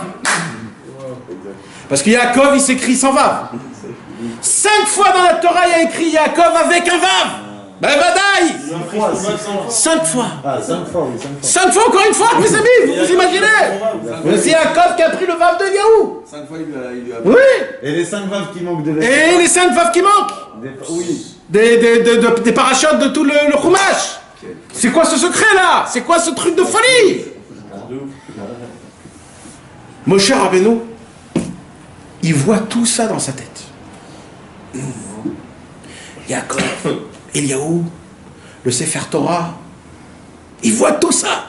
Parce que Yaakov, il s'écrit sans Vav. 5 fois dans la Torah, il y a écrit Yaakov avec un Vav. Ben vadaï. 5 fois. Ah, 5 fois, oui, 5 fois. 5 fois, encore une fois, mes amis, vous imaginez? C'est Yaakov qui a pris le Vav de Eliaou. 5 fois, il lui a... Oui. Et les 5 Vav qui manquent de la... Et les 5 Vav qui manquent. Oui. Des parachutes de tout le Chumash. C'est quoi ce secret là? C'est quoi ce truc de folie? Moshe Rabbeinu, il voit tout ça dans sa tête. Yaakov, Eliaou, le Sefer Torah, il voit tout ça.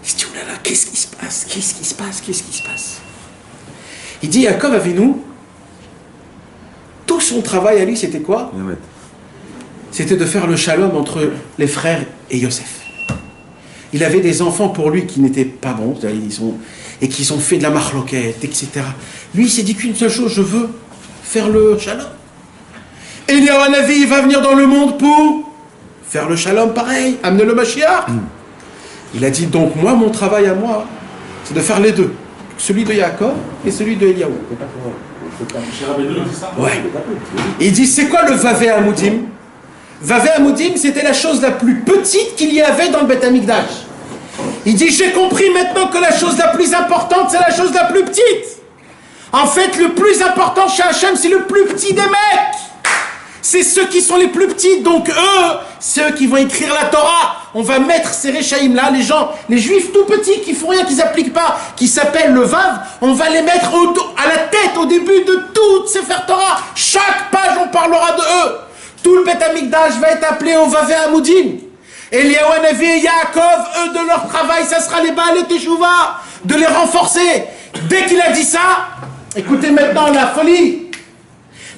Il se dit, oh là là, qu'est-ce qui se passe? Qu'est-ce qui se passe? Qu'est-ce qui se passe? Il dit, Yaakov Avinu, tout son travail à lui, c'était quoi? C'était de faire le shalom entre les frères et Yosef. Il avait des enfants pour lui qui n'étaient pas bons, et qui ont fait de la marloquette, etc. Lui, il s'est dit qu'une seule chose, je veux faire le shalom. Eliaou Hanavi va venir dans le monde pour faire le shalom pareil, amener le Mashiach. Il a dit, donc moi, mon travail à moi, c'est de faire les deux. Celui de Yaakov et celui de Eliaou. Ouais. Il dit, c'est quoi le Vavé Amoudim? Vavé Amoudim, c'était la chose la plus petite qu'il y avait dans le Beth Amikdash. Il dit, j'ai compris maintenant que la chose la plus importante, c'est la chose la plus petite. En fait, le plus important chez Hachem, c'est le plus petit des mecs. C'est ceux qui sont les plus petits, donc eux, c'est eux qui vont écrire la Torah. On va mettre ces Réchaïm là, les gens, les juifs tout petits qui font rien, qui s'appliquent pas, qui s'appellent le Vav, on va les mettre à la tête au début de toute Sefer Torah. Chaque page, on parlera de eux. Tout le Beth Amikdash va être appelé au Vavé Amoudim. Eliaou Hanavi et Yaakov, eux, de leur travail, ça sera les Baal et Teshuvah, de les renforcer. Dès qu'il a dit ça, écoutez maintenant la folie.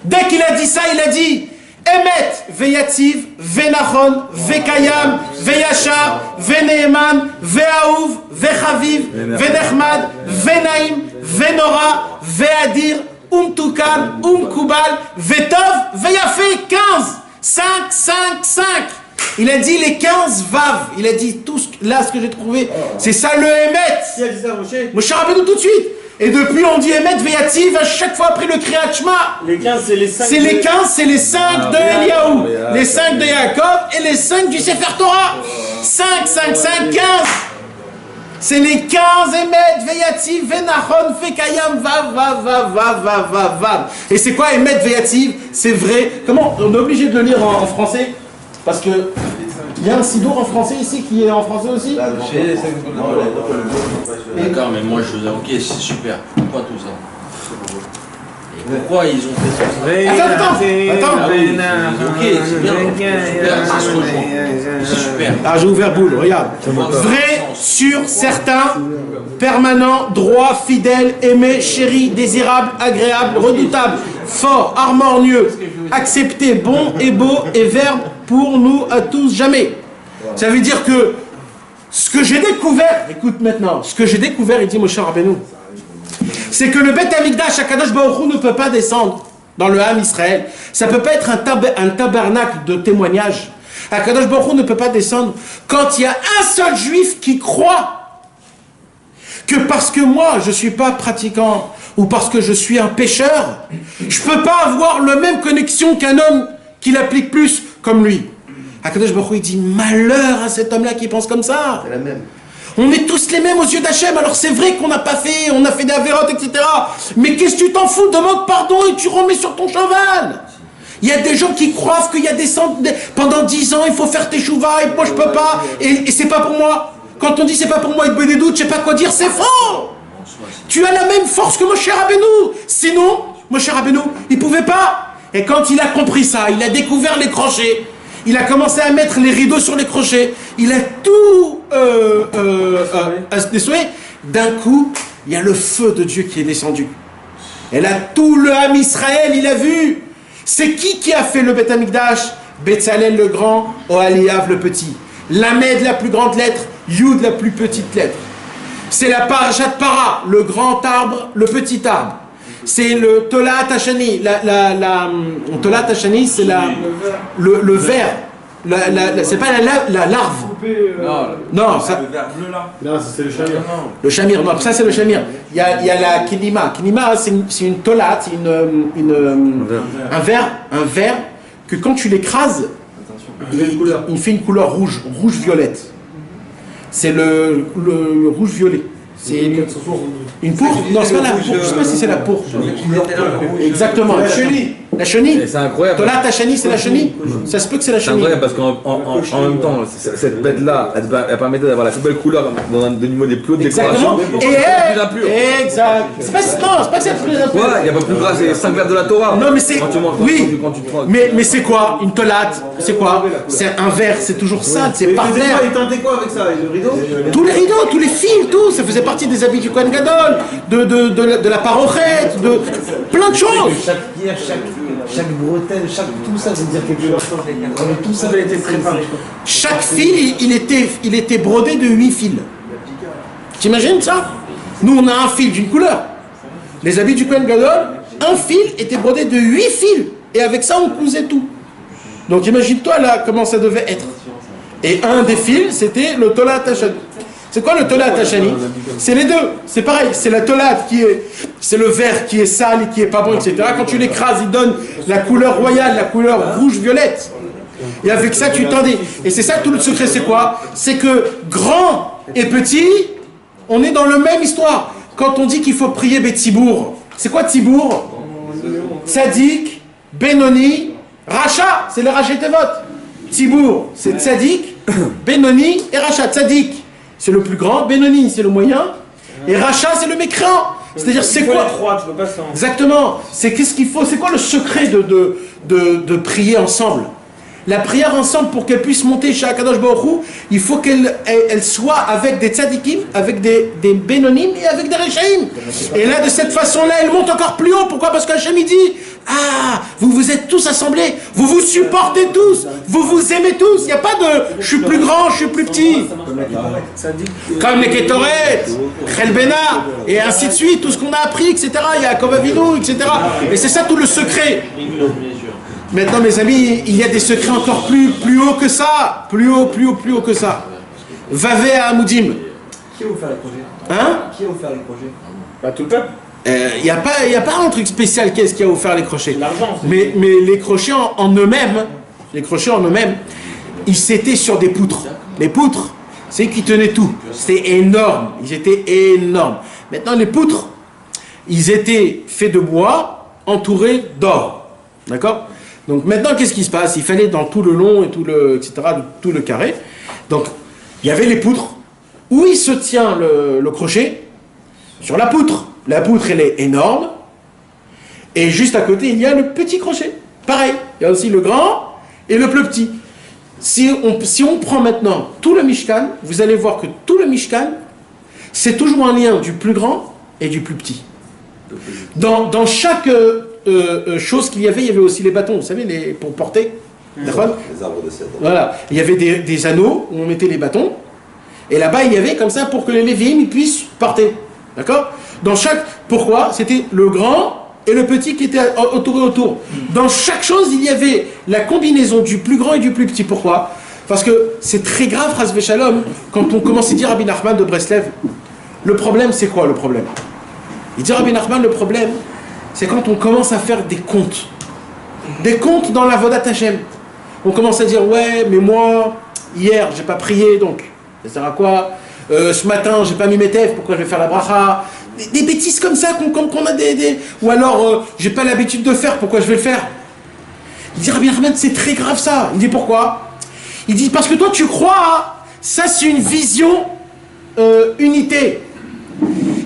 Dès qu'il a dit ça, il a dit Emet veyativ, venachon, vekayam, veyachar, veneeman, veaouv, vechaviv, venechmad, venaim, venora, veadir, umtukan, umkubal, vetov, veyafé, 15, 5, 5, 5. Il a dit les 15 vav. Il a dit tout là ce que j'ai trouvé. C'est ça le Emet. Qui a dit ça, Moshe? Moshe Rabbeinu tout de suite. Et depuis on dit Emet Veyativ à chaque fois après le Kriyat Shema. Les 15, c'est les 5. C'est les 15, c'est les 5 de Eliaou, les 5 de Yaakov et les 5 du Sefer Torah. 5, 5, 5, 15. C'est les 15 Emet, Veyativ, Venachon, Fekayam, Vav. Et c'est quoi Emet, Veyativ? C'est vrai. Comment? On est obligé de le lire en français? Parce que il y a un sidour en français ici qui est en français aussi? D'accord, mais moi je ok, c'est super. Pourquoi tout ça? Et pourquoi ils ont fait ça? Attends. Ah oui, ok, c'est bien. Super, ça se rejoint. C'est super. Ah, j'ai ouvert boule, regarde. Vrai, sûr, certain, permanent, droit, fidèle, aimé, chéri, désirable, agréable, redoutable, fort, harmonieux, accepté, bon et beau et verbe pour nous à tous jamais. Ça veut dire que ce que j'ai découvert, écoute maintenant, ce que j'ai découvert, il dit Moshe Rabbeinu, c'est que le Beth Amikdash, Akadosh Baruch Hu ne peut pas descendre dans le Ham Israël. Ça ne peut pas être un tabernacle de témoignage. Akadosh Baruch Hu ne peut pas descendre quand il y a un seul juif qui croit que parce que moi je ne suis pas pratiquant ou parce que je suis un pécheur, je ne peux pas avoir la même connexion qu'un homme qui l'applique plus comme lui. Akadosh Baruch Hu il dit malheur à cet homme-là qui pense comme ça. C'est la même. On est tous les mêmes aux yeux d'Hachem, alors c'est vrai qu'on n'a pas fait, on a fait des avérotes, etc. Mais qu'est-ce que tu t'en fous? Demande pardon et tu remets sur ton cheval. Il y a des gens qui croient qu'il y a des pendant 10 ans, il faut faire tes chouvas et moi je peux pas, et c'est pas pour moi. Quand on dit c'est pas pour moi, il peut des doutes, je sais pas quoi dire, c'est faux. Tu as la même force que Moshe Rabbeinu. Sinon, Moshe Rabbeinu, il pouvait pas. Et quand il a compris ça, il a découvert les crochets. Il a commencé à mettre les rideaux sur les crochets. Il a tout nettoyé. D'un coup, il y a le feu de Dieu qui est descendu. Et là, tout le Ham Israël, il a vu. C'est qui a fait le Beth Amikdash? Betzalel le grand, Ohaliav le petit. Lamed la plus grande lettre, Yud la plus petite lettre. C'est la Parashat Para, le grand arbre, le petit arbre. C'est le Tolat Hashani. Tolat Hashani, c'est le ver. C'est pas la larve. Non, ça. Non, c'est le chamir. Le chamir, non, ça c'est le chamir. Il y a la kinima. Kinima, c'est une tolat, c'est un ver que quand tu l'écrases, il fait une couleur rouge-violette. C'est le rouge-violet. C'est une pourpre? Non, c'est pas la pourpre. Je sais pas si c'est la pourpre. Exactement. La chenille. La chenille. C'est incroyable. Tolat ta chenille, c'est la chenille. Ça se peut que c'est la C'est chenille. incroyable parce qu'en même temps, cette bête-là, elle permettait d'avoir la plus belle couleur dans un des niveaux les plus hautes Exactement. décorations. Et plus impur. exact. C'est pas que c'est plus impur. Voilà, il n'y a pas plus gras, c'est 5 vers de la Torah. Non, mais c'est. Quand tu manges, Oui. quand tu prends. Mais c'est quoi une tolate? C'est quoi? C'est un verre, c'est toujours sale, c'est par terre. Il tentait quoi avec ça? Avec le rideau? Tous les rideaux, tous les fils, tout, ça faisait partie des habits du Kohen Gadol, de la parochette, de plein de choses. Chaque pierre, chaque bretelle, tout ça veut dire quelque chose. Tout ça avait été préparé. Chaque fil, il était brodé de 8 fils. T'imagines ça? Nous, on a un fil d'une couleur. Les habits du Kohen Gadol, un fil était brodé de 8 fils. Et avec ça, on cousait tout. Donc imagine-toi là comment ça devait être. Et un des fils, c'était le Tolat Hashani. C'est quoi le Tolat Hashani? C'est les deux. C'est pareil. C'est la Tolat c'est le verre qui est sale et qui est pas bon, etc. Quand tu l'écrases, il donne la couleur royale, la couleur rouge-violette. Et avec ça, tu tendais. Et c'est ça tout le secret, c'est quoi? C'est que grand et petit, on est dans la même histoire. Quand on dit qu'il faut prier Betzibour, c'est quoi Tzibour? Tzadik, Benoni, Racha, c'est le Raché Tevot. Tzibour, c'est Tzadik, Benoni et Racha. Tzadik, c'est le plus grand, Benoni, c'est le moyen, et Racha, c'est le mécréant. C'est-à-dire, c'est quoi? Tu peux pas sans. Exactement. C'est qu'est-ce qu'il faut? C'est quoi le secret de prier ensemble? La prière ensemble, pour qu'elle puisse monter chez Akadosh Baruch Hu, il faut qu'elle soit avec des tzadikim, avec des bénonim et avec des rechaim. Et là, de cette façon-là, elle monte encore plus haut. Pourquoi? Parce qu'Hachem il dit, ah, vous vous êtes tous assemblés, vous vous supportez tous, vous vous aimez tous. Il n'y a pas de je suis plus grand, je suis plus petit. Comme les Ketoret, Chelbena, et ainsi de suite, tout ce qu'on a appris, etc. Il y a Yaakov Avinu, etc. Et c'est ça tout le secret. Maintenant, mes amis, il y a des secrets encore plus haut que ça. Plus haut que ça. Vavé à Amoudim. Qui a offert les projets? Hein? Qui a offert les projets? Pas tout le peuple. Il n'y a pas un truc spécial qui a offert les crochets. L'argent. Mais les crochets en eux-mêmes, ils étaient sur des poutres. Les poutres, c'est qui tenaient tout. C'était énorme. Ils étaient énormes. Maintenant, les poutres, ils étaient faits de bois, entourés d'or. D'accord? Donc maintenant, qu'est-ce qui se passe? Il fallait dans tout le long et tout le carré. Donc, il y avait les poutres. Où il se tient le crochet? Sur la poutre. La poutre, elle est énorme. Et juste à côté, il y a le petit crochet. Pareil, il y a aussi le grand et le plus petit. Si on prend maintenant tout le Mishkan, vous allez voir que tout le Mishkan, c'est toujours un lien du plus grand et du plus petit. Dans chaque chose qu'il y avait aussi les bâtons, vous savez, pour porter. Les arbres de cèdre. Voilà, il y avait des anneaux où on mettait les bâtons. Et là-bas, il y avait comme ça pour que les Lévi'im puissent porter. D'accord? Pourquoi? C'était le grand et le petit qui étaient autour. Dans chaque chose, il y avait la combinaison du plus grand et du plus petit. Pourquoi? Parce que c'est très grave, Chas v'Shalom, quand on commence à dire Rabbi Nachman de Breslev. Le problème, c'est quoi le problème? Il dit Rabbi Nachman, le problème, c'est quand on commence à faire des comptes. Des comptes dans la Vodat Hashem. On commence à dire, ouais, mais moi, hier, j'ai pas prié, donc, ça sert à quoi? Ce matin, j'ai pas mis mes tefs, pourquoi je vais faire la bracha? Des bêtises comme ça, qu'on a ou alors, j'ai pas l'habitude de faire, pourquoi je vais le faire? Il dit, Rabbi Nachman, c'est très grave ça. Il dit, pourquoi? Il dit, parce que toi, tu crois, ça c'est une vision unité.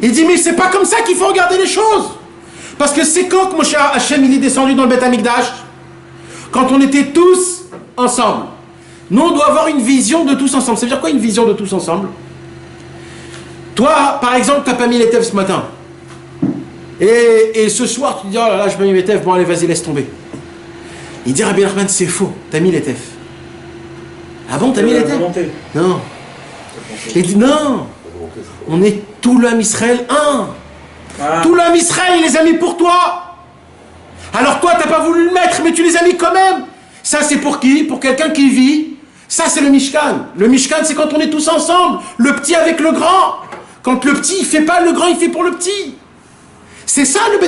Il dit, mais c'est pas comme ça qu'il faut regarder les choses. Parce que c'est quand Moshe Hachem, il est descendu dans le Beth Amikdash, quand on était tous ensemble. Nous, on doit avoir une vision de tous ensemble. Ça veut dire quoi, une vision de tous ensemble? Toi, par exemple, tu n'as pas mis les tefs ce matin. Et ce soir, tu te dis, oh là là, je n'ai pas mis mes tefs, bon allez, vas-y, laisse tomber. Il dit, Rabbi Nachman, c'est faux, tu as mis les tefs. Ah bon, tu as mis les tefs? Non. Il dit, non, on est tout l'homme Israël un. Ah. Tout l'homme Israël, il les a mis pour toi. Alors toi, tu n'as pas voulu le mettre, mais tu les as mis quand même. Ça, c'est pour qui? Pour quelqu'un qui vit. Ça, c'est le Mishkan. Le Mishkan, c'est quand on est tous ensemble. Le petit avec le grand. Quand le petit, il fait pas, le grand, il fait pour le petit. C'est ça le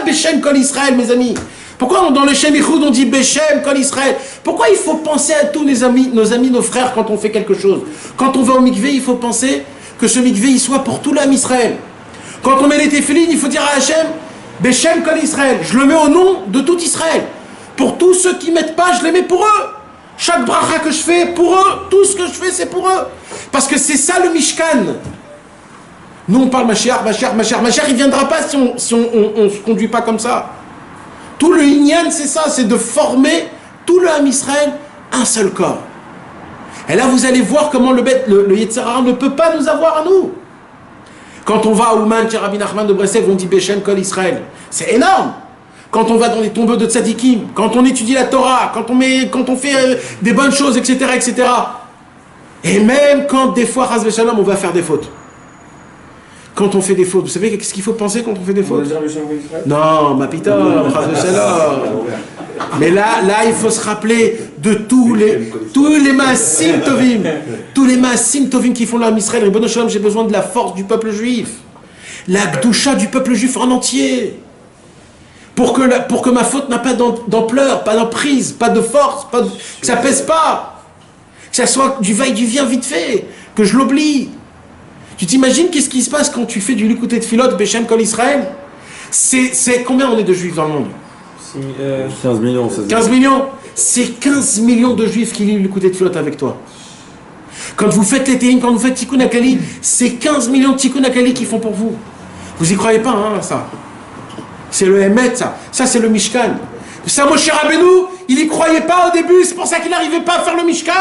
Beshem Kol Israël, mes amis. Pourquoi dans le Shem Yichud, on dit Beshem Kol Israël? Pourquoi il faut penser à tous nos amis, nos frères, quand on fait quelque chose? Quand on va au mikvé, il faut penser que ce mikvé, il soit pour tout l'âme Israël. Quand on met les téfilines, il faut dire à Hachem, Beshem Kol Israël. Je le mets au nom de tout Israël. Pour tous ceux qui ne mettent pas, je les mets pour eux. Chaque bracha que je fais, pour eux. Tout ce que je fais, c'est pour eux. Parce que c'est ça le Mishkan. Nous, on parle Mashiach, il ne viendra pas si on ne se conduit pas comme ça. Tout le Inyan, c'est ça, c'est de former tout le Ham Israël un seul corps. Et là, vous allez voir comment le Yetzer Hara ne peut pas nous avoir à nous. Quand on va à Ouman, chez Rabbi Nachman de Breslev, on dit Beshem Kol Israël. C'est énorme. Quand on va dans les tombeaux de Tzadikim, quand on étudie la Torah, quand on fait des bonnes choses, etc., etc. Et même quand des fois, Chas v'Shalom, on va faire des fautes. Quand on fait des fautes, vous savez qu'est-ce qu'il faut penser quand on fait des fautes? Non, ma pita, Chas v'Shalom. Mais là, il faut se rappeler de tous les Maasim Tovim. Tous les Maasim Tovim qui font l'âme Israël. Ribbono Shalom, j'ai besoin de la force du peuple juif. La Gdusha du peuple juif en entier. Pour que ma faute n'a pas d'ampleur, pas d'emprise, pas de force, que ça pèse pas. Que ça soit du va-et-vient vite fait. Que je l'oublie. Tu t'imagines qu'est-ce qui se passe quand tu fais du Likutei Tfilot, Beshem Kol Israël? C'est combien on est de juifs dans le monde? 15 millions. 15 millions. C'est 15 millions de juifs qui lisent Likutei Tfilot avec toi. Quand vous faites les Tehillim, quand vous faites Tikkun HaKali, c'est 15 millions de Tikkun HaKali qui font pour vous. Vous y croyez pas, hein, ça? C'est le Emet, ça. Ça, c'est le Mishkan. Ça, Moshe Rabbeinu, il n'y croyait pas au début, c'est pour ça qu'il n'arrivait pas à faire le Mishkan.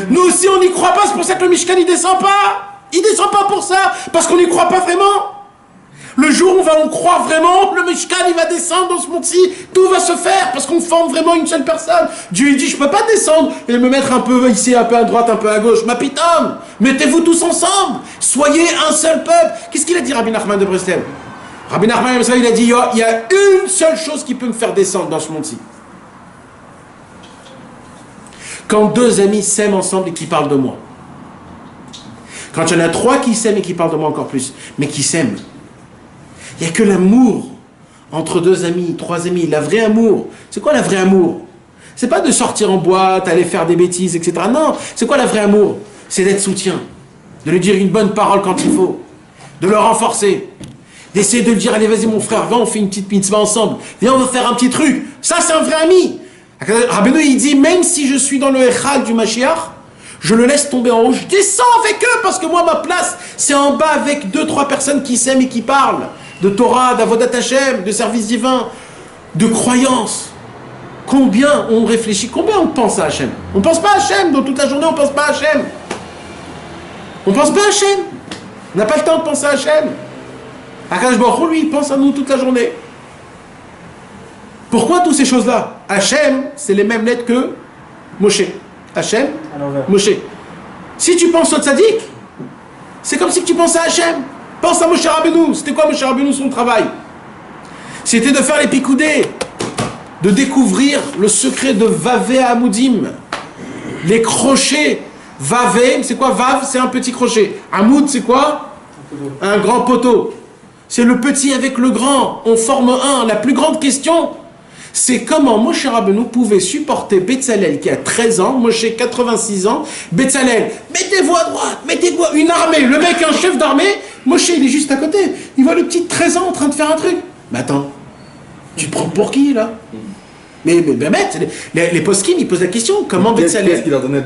Nous aussi, on n'y croit pas, c'est pour ça que le Mishkan, il descend pas. Il descend pas pour ça, parce qu'on n'y croit pas vraiment. Le jour où on croit vraiment, le Mishkan, il va descendre dans ce monde-ci, tout va se faire, parce qu'on forme vraiment une seule personne. Dieu, il dit, je peux pas descendre et me mettre un peu ici, un peu à droite, un peu à gauche. Ma pitom, mettez-vous tous ensemble. Soyez un seul peuple. Qu'est-ce qu'il a dit, Rabbi Nachman de Breslev? Rabbi Nachman, il a dit, il y a une seule chose qui peut me faire descendre dans ce monde-ci. Quand deux amis s'aiment ensemble et qui parlent de moi. Quand il y en a trois qui s'aiment et qui parlent de moi encore plus, mais qui s'aiment. Il n'y a que l'amour entre deux amis, trois amis, la vraie amour. C'est quoi la vraie amour? C'est pas de sortir en boîte, aller faire des bêtises, etc. Non, c'est quoi la vraie amour? C'est d'être soutien, de lui dire une bonne parole quand il faut, de le renforcer, d'essayer de lui dire, allez vas-y mon frère, viens on fait une petite mitzvah ensemble, viens on va faire un petit truc. Ça c'est un vrai ami. Rabbeinu il dit, même si je suis dans le Echad du Mashiach, je le laisse tomber en haut, je descends avec eux parce que moi ma place c'est en bas avec deux, trois personnes qui s'aiment et qui parlent de Torah, d'Avodat Hashem, de service divin, de croyance. Combien on réfléchit, combien on pense à Hashem? On ne pense pas à Hashem, dans toute la journée on ne pense pas à Hashem. On ne pense pas à Hashem. On n'a pas le temps de penser à Hashem. Akadosh Baruch Hu, lui, il pense à nous toute la journée. Pourquoi toutes ces choses-là? Hashem, c'est les mêmes lettres que Moshe. Hashem, Moshe. Si tu penses au tzaddik, c'est comme si tu pensais à Hashem. Pense à Moshe Rabbeinu. C'était quoi Moshe Rabbeinu, son travail? C'était de faire les picoudés, de découvrir le secret de Vavé à Amoudim. Les crochets. Vavé, c'est quoi Vav? C'est un petit crochet. Amoud, c'est quoi? Un grand poteau. C'est le petit avec le grand. On forme un. La plus grande question, c'est comment Moshe Rabbeinu pouvait supporter Betzalel qui a 13 ans, Moshe 86 ans. Betzalel, mettez-vous à droite, mettez-vous une armée. Le mec, un chef d'armée, Moshe, il est juste à côté. Il voit le petit de 13 ans en train de faire un truc. Mais attends, tu prends pour qui là? Mais les poskim, ils posent la question, comment Betzalel? Qu'est-ce qu'il a donné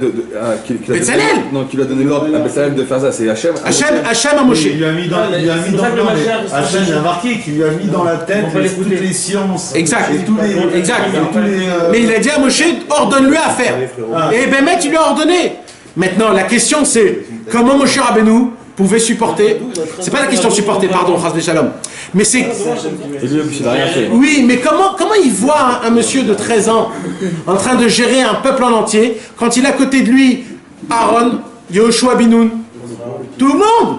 Betzalel? Non, qui lui a donné l'ordre à Betzalel de faire ça, c'est Hachem. Hachem à Moshe. Il lui a mis dans Hachem, il a marqué qu'il lui a mis dans la tête toutes les sciences. Exact. Et tous les, Exact. Mais il a dit à Moshe, ordonne-lui à faire. Et Bémet, il lui a ordonné. Maintenant, la question c'est, comment Moshe Rabbeinu pouvait supporter, c'est pas la question de supporter, pardon, Chas Shalom, mais c'est... Oui, mais comment il voit un monsieur de 13 ans en train de gérer un peuple en entier, quand il a à côté de lui Aaron, Yehoshua Binoun, tout le monde.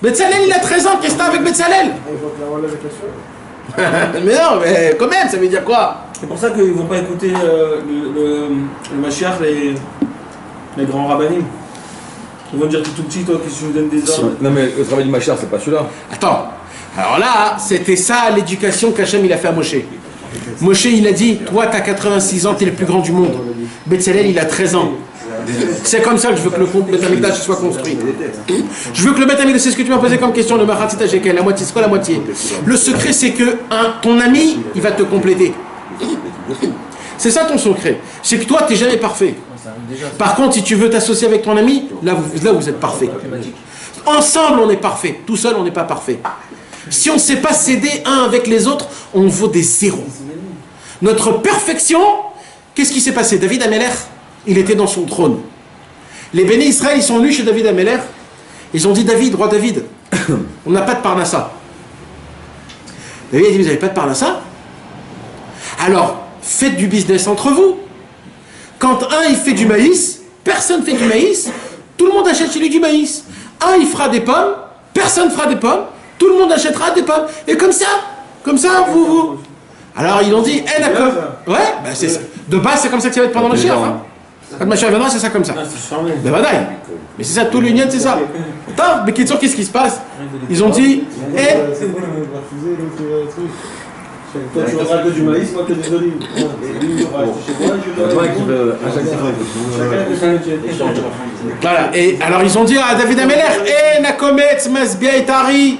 Betzalel, il a 13 ans, qu'est-ce que t'as avec Betzalel? Mais non, mais quand même, ça veut dire quoi? C'est pour ça qu'ils vont pas écouter le Mashiach, les grands rabbinim. Ils vont dire tout petit, toi, que tu nous donnes des ordres. Non, mais le travail du Mashiach, c'est pas celui-là. Attends, alors là, c'était ça l'éducation qu'Hachem il a fait à Moshe. Moshe, il a dit, toi, t'as 86 ans, t'es le plus grand du monde. Betzalel, il a 13 ans. C'est comme ça que je veux que le Beth Amikdash soit construit. Je veux que le Beth Amikdash, c'est ce que tu m'as posé comme question, le Machatzit HaShekel, la moitié, c'est quoi la moitié? Le secret, c'est que ton ami, il va te compléter. C'est ça ton secret. C'est que toi, t'es jamais parfait. Par contre, si tu veux t'associer avec ton ami, là vous êtes parfait. Ensemble, on est parfait. Tout seul, on n'est pas parfait. Si on ne sait pas s'aider un avec les autres, on vaut des zéros. Notre perfection, qu'est-ce qui s'est passé? David Améler, il était dans son trône. Les bénis Israël, ils sont venus chez David Améler. Ils ont dit, David, roi David, on n'a pas de parnassa. David a dit, vous n'avez pas de parnassa? Alors, faites du business entre vous. Quand un il fait du maïs, personne fait du maïs, tout le monde achète chez lui du maïs. Un il fera des pommes, personne fera des pommes, tout le monde achètera des pommes. Et comme ça, vous. Alors ils ont dit, d'accord. Ouais, bah c'est ça. De base c'est comme ça que ça va être pendant le Mashiach. Hein. Quand le Mashiach viendra, c'est ça comme ça. Ben badaï. Mais c'est ça, tout l'union c'est ça. Attends, mais qu'est-ce qui se passe? Ils ont dit, toi tu auras que du maïs, moi que des olives. Voilà, et alors ils ont dit à David Améler, Nakometz Masbia et Tari.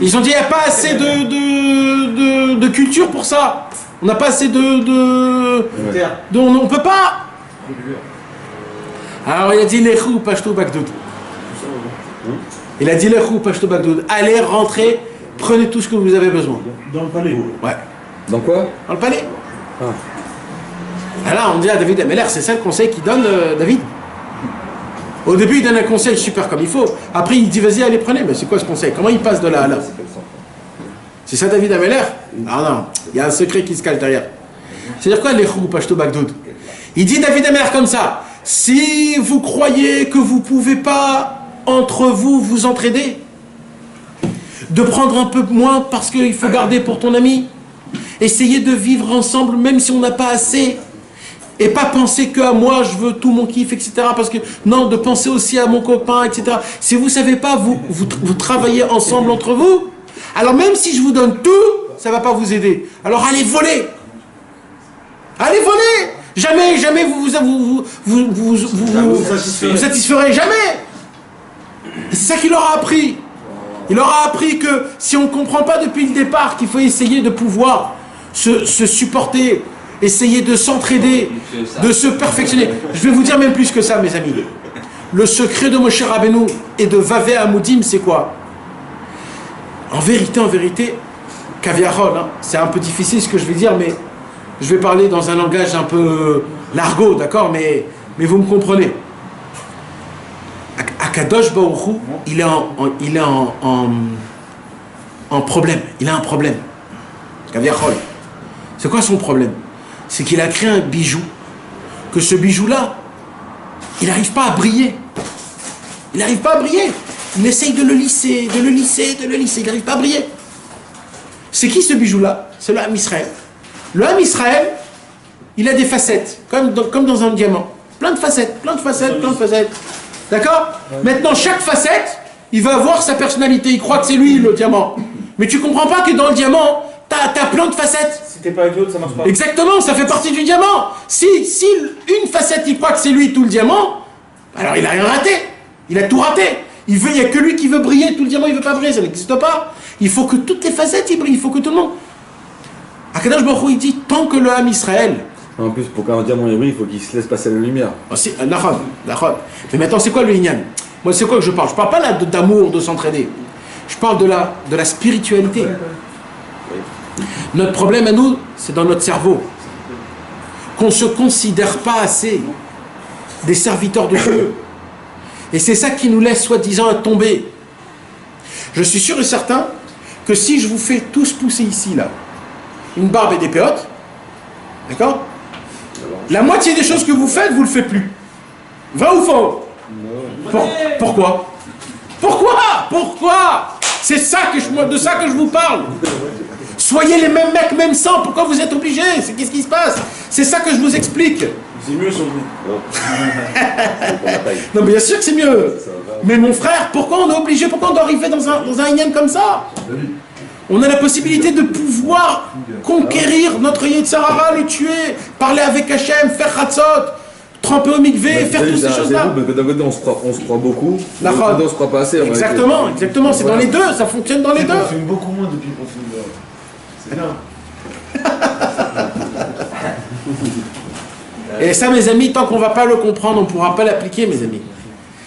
Ils ont dit, il n'y a pas assez de culture pour ça. On n'a pas assez on ne peut pas. Alors il a dit, Lechou Pashtou Bagdoud. Il a dit, Lechou Pashtou Bagdoud. Allez, rentrez. Prenez tout ce que vous avez besoin. Dans le palais. Ouais. Dans quoi? Dans le palais. Alors on dit à David Améler, c'est ça le conseil qu'il donne David. Au début il donne un conseil super comme il faut. Après il dit vas-y allez prenez. Mais c'est quoi ce conseil? Comment il passe de là à là? C'est ça David Améler? Non, il y a un secret qui se cache derrière. C'est-à-dire quoi les Chou Pashto Bagdoud? Il dit David Améler comme ça, si vous croyez que vous ne pouvez pas entre vous entraider, de prendre un peu moins parce qu'il faut garder pour ton ami, essayer de vivre ensemble même si on n'a pas assez, Et pas penser que à moi, je veux tout mon kiff, etc. Parce que, non, de penser aussi à mon copain, etc. Si vous ne savez pas, vous travaillez ensemble entre vous. Alors même si je vous donne tout, ça ne va pas vous aider. Alors allez voler. Allez voler. Jamais vous satisferez. Jamais. C'est ça qu'il leur a appris. Il leur a appris que si on ne comprend pas depuis le départ qu'il faut essayer de pouvoir se supporter, essayer de s'entraider, de se perfectionner. Je vais vous dire même plus que ça, mes amis. Le secret de Moshe Rabbeinu et de Vavé Amoudim, c'est quoi? En vérité, Kaviarol, hein, c'est un peu difficile ce que je vais dire, mais je vais parler dans un langage un peu l'argot, d'accord, mais vous me comprenez. Akadosh Baruch Hu, il est en problème. Il a un problème. Kaviarol. C'est quoi son problème? C'est qu'il a créé un bijou, que ce bijou-là, il n'arrive pas à briller. Il n'arrive pas à briller. Il essaye de le lisser, il n'arrive pas à briller. C'est qui ce bijou-là? C'est le Ham Israël. Le Ham Israël, il a des facettes, comme dans un diamant. Plein de facettes. D'accord? Maintenant, chaque facette, il va avoir sa personnalité. Il croit que c'est lui, le diamant. Mais tu comprends pas que dans le diamant, t'as plein de facettes. Si t'es pas avec l'autre, ça marche pas. Exactement, ça fait partie du diamant. Si une facette, il croit que c'est lui tout le diamant, alors il a rien raté. Il a tout raté. Il n'y a que lui qui veut briller, tout le diamant il veut pas briller, ça n'existe pas. Il faut que toutes les facettes ils brillent, il faut que tout le monde. Akadosh Baruch Hu il dit tant que le Ham Israël. En plus, pour qu'un diamant brille, il faut qu'il se laisse passer la lumière. D'accord. Mais maintenant, c'est quoi le Inyan? Moi, c'est quoi que je parle? Je parle pas là d'amour, de s'entraider. Je parle de la spiritualité. Notre problème à nous, c'est dans notre cerveau. Qu'on ne se considère pas assez des serviteurs de Dieu. Et c'est ça qui nous laisse soi-disant tomber. Je suis sûr et certain que si je vous fais tous pousser ici, là, une barbe et des péotes, d'accord? La moitié des choses que vous faites, vous ne le faites plus. Vrai ou faux? Pourquoi? C'est de ça que je vous parle. Soyez les mêmes mecs, même sans. Pourquoi vous êtes obligés? Qu'est-ce qui se passe? C'est ça que je vous explique. C'est mieux si on Non, mais bien sûr que c'est mieux. Mais mon frère, pourquoi on est obligé? Pourquoi on doit arriver dans un Inyan comme ça? On a la possibilité de pouvoir conquérir notre Yetzirah, les tuer, parler avec Hachem, faire Chatzot, tremper au mikvé, faire toutes ces choses-là. Parce que d'un côté, on se croit beaucoup, d'un côté, on se croit pas assez. Exactement, c'est dans les deux, ça fonctionne dans les deux. On fume beaucoup moins depuis qu'on fume dehors. C'est bien. Et ça, mes amis, tant qu'on ne va pas le comprendre, on ne pourra pas l'appliquer, mes amis.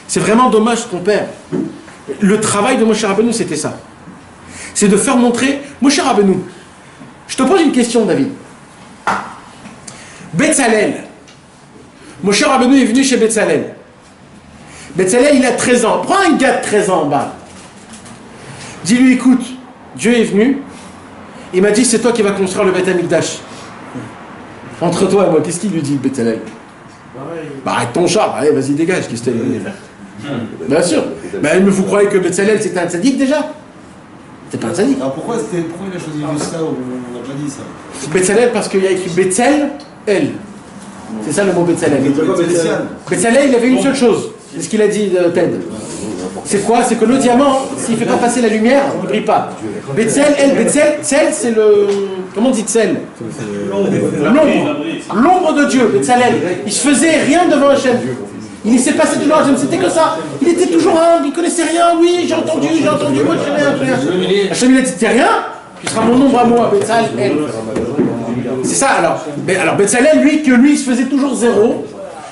C'est vraiment dommage ce qu'on perd. Le travail de Moshe Rabbeinu, c'était ça. C'est de faire montrer... Moshe Rabbeinu, je te pose une question, David. Betzalel. Moshe Rabbeinu est venu chez Betzalel. Betzalel, il a 13 ans. Prends un gars de 13 ans en bas. Dis-lui, écoute, Dieu est venu. Il m'a dit, c'est toi qui vas construire le Beth Amikdash. Entre toi et moi, qu'est-ce qu'il lui dit, Betzalel? Bah arrête ton char, allez, vas-y, dégage, qu'est-ce que bien sûr. Mais vous croyez que Betzalel, c'était un tzaddik déjà? C'est pas un tzaddik. Alors pourquoi il a choisi juste ça? On n'a pas dit ça. Betzalel, parce qu'il y a écrit Betzel, elle. C'est ça le mot Betzalel. Betzalel, il avait une seule chose. C'est ce qu'il a dit, Ted. C'est quoi? C'est que le diamant, s'il ne fait pas passer la lumière, il ne brille pas. Betzel, elle, Betzel, c'est le... Comment on dit Tzel? L'ombre de Dieu, Betzalel. Il se faisait rien devant Hachem. Il s'est passé devant Hachem, c'était que ça. Il était toujours humble, il ne connaissait rien. Oui, j'ai entendu, moi je sais rien. Hachem, il a dit, t'es rien? Tu seras mon ombre à moi, Betzalel, elle. C'est ça alors. Alors Betzalel, lui, il se faisait toujours zéro.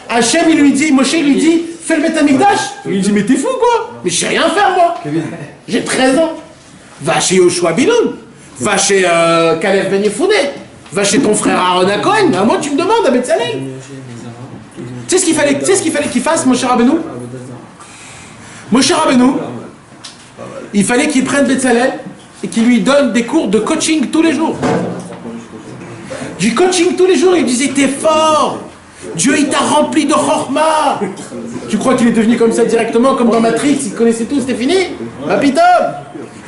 Hachem, il lui dit, Moshe, il lui dit, fais le Beth Amikdash. Il lui dit, mais t'es fou quoi? Mais je sais rien faire moi. J'ai 13 ans. Va chez Yoshua Biloun. Va chez Kalev Ben Yefoune. Va chez ton frère Aaron Cohen. À moi, tu me demandes à Betzalel. Tu sais ce qu'il fallait qu'il fasse, Moshe Rabbeinu? Moshe Rabbeinu, il fallait qu'il prenne Betzalel et qu'il lui donne des cours de coaching tous les jours. Du coaching tous les jours, il disait, t'es fort. Dieu, il t'a rempli de chorma. Tu crois qu'il est devenu comme ça directement, comme dans Matrix, il connaissait tout, c'était fini? Rapidum.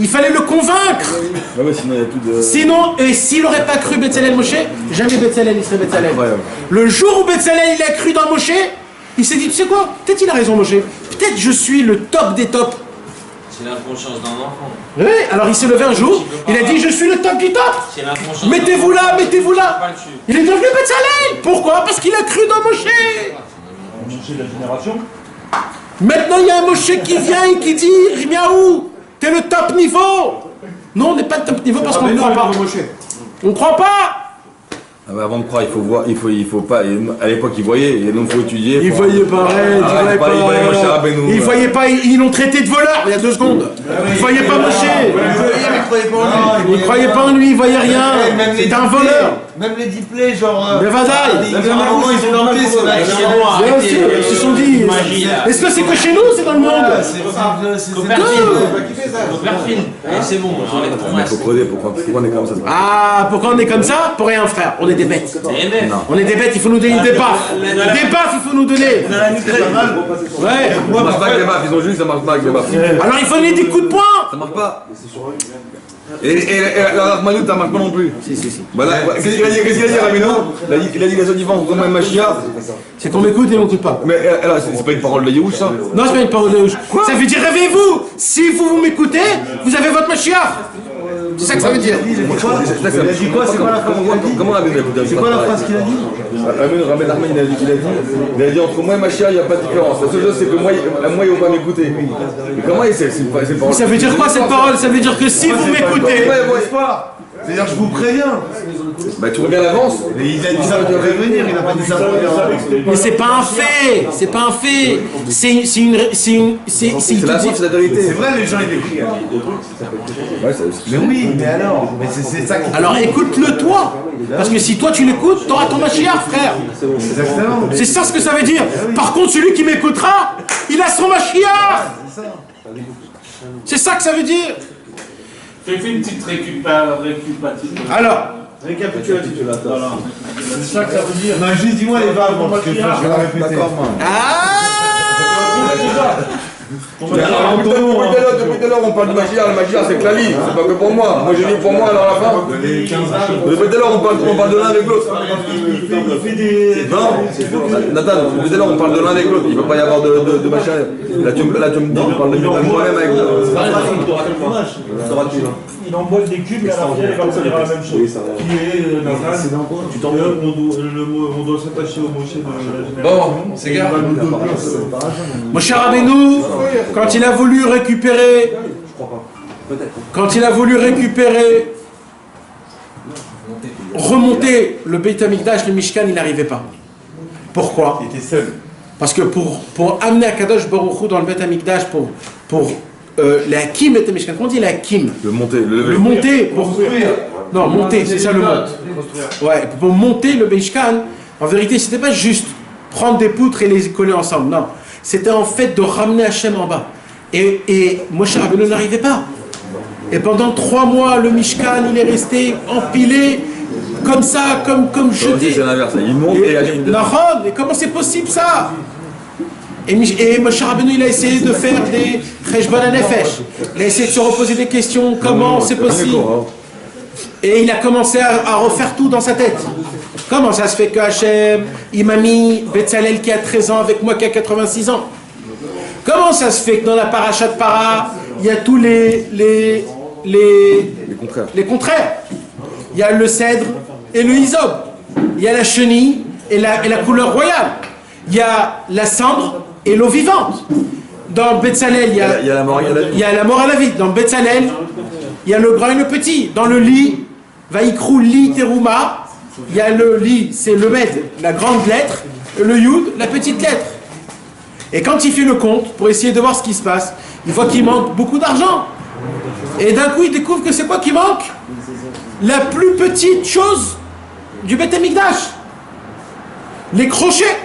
Il fallait le convaincre. Ah ouais, sinon il n'y a plus de... Sinon, et s'il n'aurait pas cru Betzalel Moshe, jamais Betzalel il serait Betzalel. Incroyable. Le jour où Betzalel il a cru dans Moshe, il s'est dit, tu sais quoi, peut-être il a raison Moshe, peut-être je suis le top des tops. C'est l'inconscience d'un enfant. Oui, alors il s'est levé un jour, il a dit, je suis le top du top. C'est l'inconscience. Mettez-vous là, mettez-vous là. Pas dessus. Il est devenu Betzalel. Pourquoi? Parce qu'il a cru dans Moshe. Manger la génération. Maintenant, il y a un Moshe qui vient et qui dit, Rimiaou, t'es le top niveau. Non, on n'est pas le top niveau parce qu'on ne croit pas. On ne croit pas. Ah bah avant de croire, il faut voir, il faut pas. À l'époque, ils voyaient, et donc il faut étudier. Ils voyaient pareil, ils voyaient pas, ils l'ont traité de voleur il y a 2 secondes. Ils voyaient pas Moshe. Ils croyaient pas en lui, ils voyaient rien. C'était un voleur. Même les diplés, genre. Mais Vadaï. Ils ont tenté, c'est vrai. Bien sûr, ils se sont dit. Est-ce que c'est que chez nous, c'est dans le monde? C'est bon, j'enlève ton Il masque. faut creuser, pourquoi on est comme ça? Ah, pourquoi on est comme ça? Pour rien, frère. On est des bêtes. On est des bêtes, il faut nous donner des baffes. Des baffes, il faut nous donner. Ouais. Ça marche pas avec les baffes, ils ont juste, ça marche pas avec les baffes. Alors il faut donner des coups de poing. Ça marche pas. Et la Rahmanout, ça marche pas non plus. Si. Voilà, qu'est-ce qu'il a dit, Rabino? Il a dit la seule différence entre moi et Mashiach. C'est qu'on m'écoute et on m'écoute pas. Mais là, c'est pas une parole de Yehush, ça. Non, c'est pas une parole de rouge. Ça veut dire réveillez-vous. Si vous m'écoutez, vous avez votre Mashiach. C'est ça que ça veut dire. Il a dit quoi? C'est quoi la phrase qu'il a dit? Comment Rabino a pu dire? C'est quoi la phrase qu'il a dit? Rabbi Nachman, il a dit entre moi et Mashiach, il n'y a pas de différence. La seule chose, c'est que moi, ils vont pas m'écouter. Mais comment il sait? C'est parole. Ça veut dire quoi cette parole? Ça veut dire que si vous m'écoutez. C'est-à-dire que je vous préviens. Bah tu reviens à l'avance. Et il a dit ça pour prévenir, il n'a pas dit ça pour dire. Mais c'est pas un fait. C'est pas un fait. C'est C'est la vérité, c'est la vérité. C'est vrai, les gens ils écrivent. Ouais, Mais oui, mais alors, mais c'est ça qui. Alors écoute-le toi. Parce que si toi tu l'écoutes, t'auras ton Mashiach, frère. Exactement. C'est ça ce que ça veut dire. Par contre, celui qui m'écoutera, il a son Mashiach. C'est ça que ça veut dire. Fais une petite récupative. Alors, Récapitulatif. C'est ça que ça veut dire. Non, juste dis-moi les vagues, parce que je vais la répéter. Depuis tout à l'heure, on parle de Mashiach, le Mashiach c'est Klali, c'est pas que pour moi. Moi j'ai dit pour moi, alors à la fin. Depuis tout à l'heure, on parle de l'un avec l'autre. Non, Nathan, depuis tout à l'heure, on parle de l'un avec l'autre. Il ne peut pas y avoir de Mashiach. Là, tu me dis, on parle de moi-même avec l'autre. Il emboîte des cubes et à la fin, il va revenir à la même chose. Qui est Nathan, on doit s'attacher au Moshe de la génération. Bon, c'est gars. Moshe Rabbeinu, quand il a voulu récupérer, remonter le Beit HaMikdash, le Mishkan, il n'arrivait pas. Pourquoi? Il était seul. Parce que pour amener Akadosh Baruch Hu dans le Beit HaMikdash, pour la Hakim Beit HaMishkan, comment on dit la Hakim? Le monter, Le monter, pour... Non, monter, c'est ça le mot. Ouais, pour monter le Mishkan, en vérité, c'était pas juste prendre des poutres et les coller ensemble, non. C'était en fait de ramener Hachem en bas. Et Moshe Rabbeinu n'arrivait pas. Et pendant 3 mois, le Mishkan, il est resté empilé, comme ça, comme jeté. C'est l'inverse, il monte et Hachem descend. Nahon, et comment c'est possible ça? Et Moshe Rabbeinu, il a essayé de faire des Cheshbon HaNefesh. Il a essayé de se reposer des questions, comment c'est possible? Et il a commencé à refaire tout dans sa tête. Comment ça se fait que Hachem, il m'a mis Betzalel qui a 13 ans avec moi qui a 86 ans? Comment ça se fait que dans la paracha de Para, il y a tous les contraires? Il y a le cèdre et le hysope. Il y a la chenille et la couleur royale. Il y a la cendre et l'eau vivante. Dans Betzalel, il y a la mort et la vie. Dans Betzalel, il y a le grand et le petit. Dans le lit, Vaïkrou li terouma, il y a le li, c'est le med, la grande lettre, le yud, la petite lettre. Et quand il fait le compte, pour essayer de voir ce qui se passe, il voit qu'il manque beaucoup d'argent. Et d'un coup, il découvre que c'est quoi qui manque? La plus petite chose du Beit HaMikdash. Les crochets.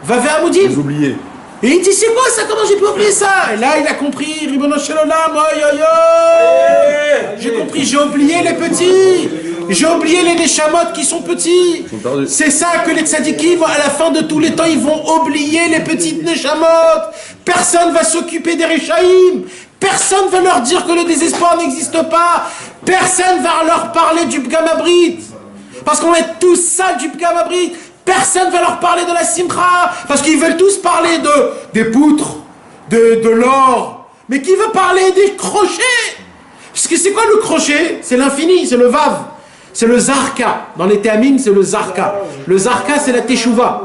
Va vers Amoudim. Vous oubliez. Et il dit, c'est quoi ça? Comment j'ai pu oublier ça? Et là, il a compris, Ribono Shel Olam, aïe aïe aïe. J'ai compris, j'ai oublié les petits. J'ai oublié les Neshamot qui sont petits. C'est ça que les tzadikim, à la fin de tous les temps, ils vont oublier les petites Neshamot. Personne va s'occuper des Rechaïm. Personne ne va leur dire que le désespoir n'existe pas. Personne ne va leur parler du Pgam Abrit. Parce qu'on est tous sales du Pgam Abrit. Personne ne va leur parler de la Simcha. Parce qu'ils veulent tous parler des poutres, de l'or. Mais qui veut parler des crochets? Parce que c'est quoi le crochet? C'est l'infini, c'est le Vav. C'est le Zarka. Dans les Théamines, c'est le Zarka. Le Zarka, c'est la Teshuvah.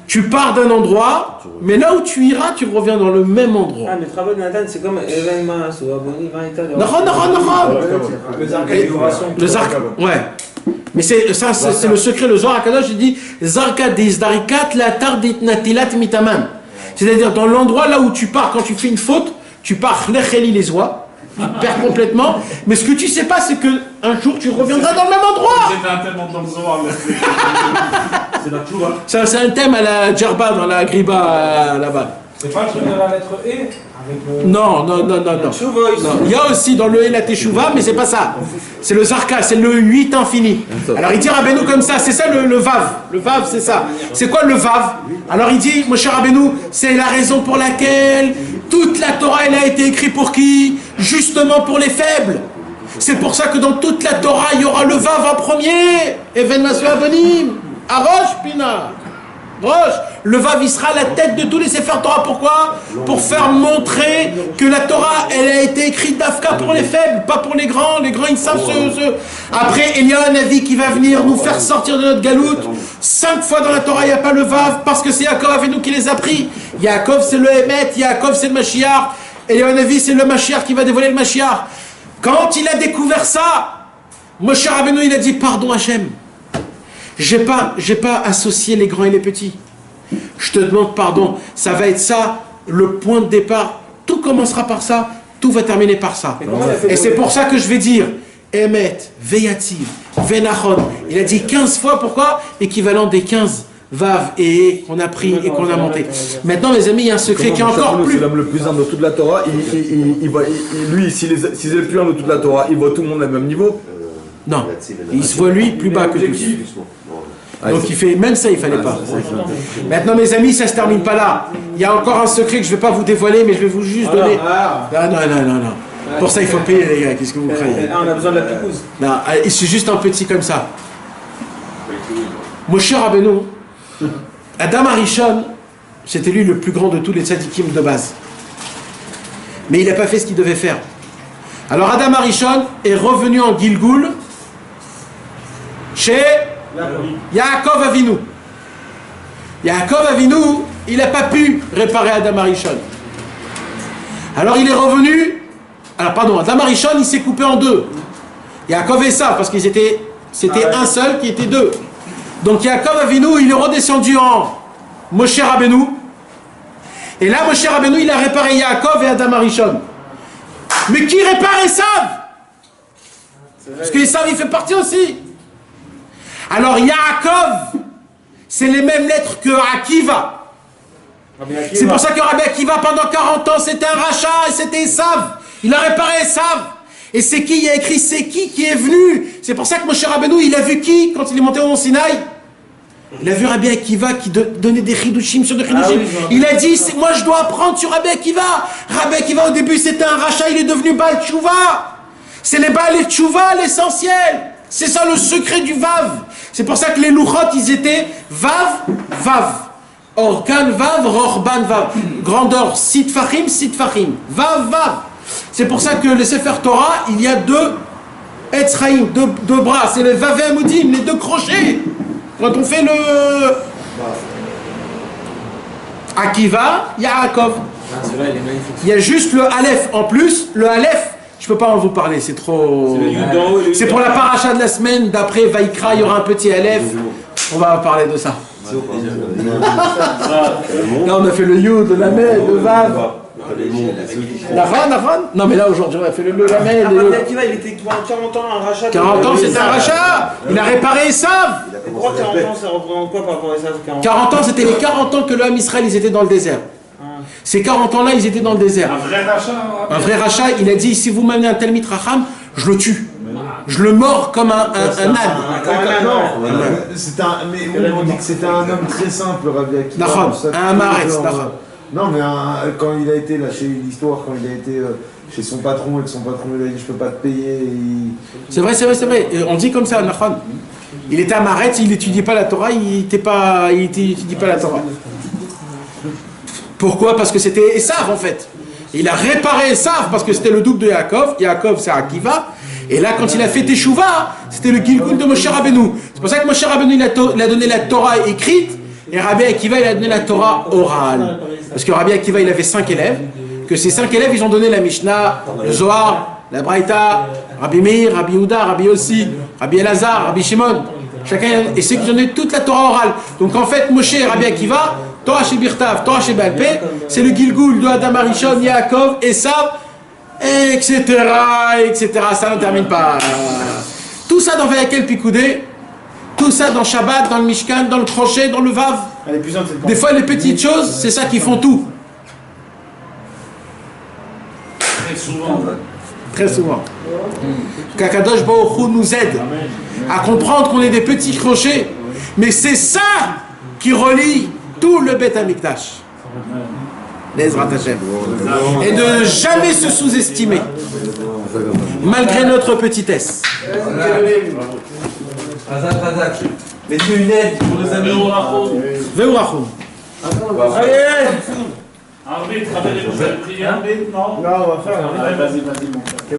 Tu pars d'un endroit, mais là où tu iras, tu reviens dans le même endroit. Ah, mais travail de Nathan, c'est comme événement, c'est abonné, 20 états. Le Zarka, ouais. Mais c'est le secret, le Zohar HaKadosh, il dit Zarka d'izdarikat la tardit natilat mitaman. C'est-à-dire dans l'endroit là où tu pars, quand tu fais une faute, tu pars lecheli les oies. Tu te perds complètement, mais ce que tu sais pas, c'est que un jour tu reviendras dans le même endroit. C'est un thème dans le Zohar, c'est la tchouva. C'est un thème à la Djerba, dans la Griba là-bas. C'est pas le truc de la lettre E avec le... Non. Il y a aussi dans le E la Teshuvah, mais c'est pas ça. C'est le Zarka, c'est le 8 infini. Alors il dit Rabbeinu comme ça, c'est ça le Vav. Le Vav, c'est ça. C'est quoi le Vav? Alors il dit, mon cher Rabbeinu, c'est la raison pour laquelle toute la Torah, elle a été écrite pour qui? Justement pour les faibles. C'est pour ça que dans toute la Torah, il y aura le Vav en premier. Even Masua Abonim. Arosh Pina. Roche, le Vav, il sera la tête de tous les Sefer Torah. Pourquoi? Pour faire montrer que la Torah, elle a été écrite d'Afka pour les faibles, pas pour les grands. Les grands, ils savent Après, il y a un avis qui va venir nous faire sortir de notre galoute. 5 fois dans la Torah, il n'y a pas le Vav, parce que c'est Yaakov Avinu qui les a pris. Yaakov, c'est le Hémet, Yaakov, c'est le Mashiach. Et il y a un avis, c'est le Mashiach qui va dévoiler le Mashiach. Quand il a découvert ça, Moshe Rabbeinu, il a dit, pardon Hachem. J'ai pas associé les grands et les petits. Je te demande pardon. Ça va être ça, le point de départ. Tout commencera par ça, tout va terminer par ça. Et c'est pour ça que je vais dire Emet, Veyativ, Venachon. Il a dit 15 fois, pourquoi? Équivalent des 15 Vav et qu'on a pris et qu'on a monté. Maintenant, mes amis, il y a un secret qui est encore plus... C'est l'homme le plus humble de toute la Torah. Lui, s'il est le plus humble de toute la Torah, il voit tout le monde au même niveau. Non, il se voit lui plus bas que tous. Donc il fait, même ça il fallait pas. Maintenant mes amis, ça se termine pas là. Il y a encore un secret que je vais pas vous dévoiler, mais je vais vous juste donner. Non. Pour ça il faut payer les gars, qu'est-ce que vous croyez? On a besoin de la picouse. Non, c'est juste un petit comme ça. Moshe Rabbeinu, Adam Arishon, c'était lui le plus grand de tous les tzadikim de base. Mais il n'a pas fait ce qu'il devait faire. Alors Adam Arishon est revenu en Gilgoul chez Yaakov Avinu. Yaakov Avinu, il n'a pas pu réparer Adam Arishon. Alors il est revenu. Alors pardon, Adam Arishon, il s'est coupé en deux. Yaakov et ça, parce c'était un seul qui était deux. Donc Yaakov Avinu, il est redescendu en Moshe Rabbeinu. Et là, Moshe Rabbeinu, il a réparé Yaakov et Adam Arishon. Mais qui répare Esav? Parce que Esav, il fait partie aussi. Alors Yaakov, c'est les mêmes lettres que Akiva. C'est pour ça que Rabbi Akiva, pendant 40 ans, c'était un rachat et c'était Esav. Il a réparé Esav. Et c'est qui? Il a écrit c'est qui est venu. C'est pour ça que Moshe Rabbeinu, il a vu qui quand il est monté au Mont Sinaï? Il a vu Rabbi Akiva qui donnait des chidushim sur des chidushim. Il a dit, moi je dois apprendre sur Rabbi Akiva. Rabbi Akiva au début c'était un rachat, il est devenu Baal Tchouva. C'est les Baal et Tchouva l'essentiel. C'est ça le secret du Vav. C'est pour ça que les Louchot ils étaient Vav, Vav. Orkan Vav, Rorban Vav. Grandeur, Sit Fahim, Vav, Vav. C'est pour ça que les Sefer Torah, il y a deux Etzraïm, deux bras. C'est les Vav et Amoudim, les deux crochets. Quand on fait le Akiva, Yaakov. Il y a juste le Aleph en plus. Le Aleph, je peux pas en vous parler, c'est trop... C'est pour la paracha de la semaine d'après Vaikra, il y aura un petit Aleph. On va parler de ça. Là on a fait le Yud, le Lamed, le Vav. Nafan. Non mais là aujourd'hui on a fait le Lamed. Il était 40 ans un rachat. 40 ans c'est un rachat. Il a réparé Esav. Pourquoi 40 ans ça représente quoi par rapport à Esav? 40 ans c'était les 40 ans que l'homme Israël ils étaient dans le désert. Ces 40 ans là ils étaient dans le désert. Un vrai rachat, il a dit si vous m'amenez un Talmid Racham, je le tue. Je le mords comme un âne. Mais on dit que c'était un homme très simple, Rabbi Akiva. Un Maharetz. Non, mais quand il a été là chez l'histoire, quand il a été chez son patron et que son patron lui a dit je peux pas te payer. C'est vrai. Et on dit comme ça, Nachman. Il était à Maret, il n'étudiait pas la Torah, il n'étudiait pas la Torah. Pourquoi? Parce que c'était Esav en fait. Il a réparé Esav parce que c'était le double de Yaakov. Yaakov c'est Akiva. Et là, quand il a fait Teshuvah, c'était le Gilgul de Moshe Rabbeinu. C'est pour ça que Moshe Rabbeinu il a donné la Torah écrite et Rabbi Akiva il a donné la Torah orale. Parce que Rabbi Akiva il avait 5 élèves. Que ces 5 élèves ils ont donné la Mishnah, le Zohar, la Braïta, Rabbi Meir, Rabbi Yehuda, Rabbi Yossi, Rabbi Elazar, Rabbi Shimon. Chacun, et c'est qu'ils ont donné toute la Torah orale. Donc en fait, Moshe et Rabbi Akiva, Torah chez Birtav, Torah chez Balpé, c'est le Gilgul de Adam Arishon, Yaakov, Esav, etc. Ça ne termine pas. Tout ça dans Vayakel Pikoudé, tout ça dans Shabbat, dans le Mishkan, dans le crochet, dans le Vav. Des fois, les petites choses, c'est ça qui font tout. Très souvent. Qu'Akadosh Baruch Hu nous aide à comprendre qu'on est des petits crochets, mais c'est ça qui relie tout le Beth Amikdash. L'Ezrat Hashem. Et de ne jamais se sous-estimer, malgré notre petitesse. Mettez une aide pour les amis. Veourachon. Allez, arbitre, avez-vous fait prier? Non, on va faire. Allez, vas-y, mon frère.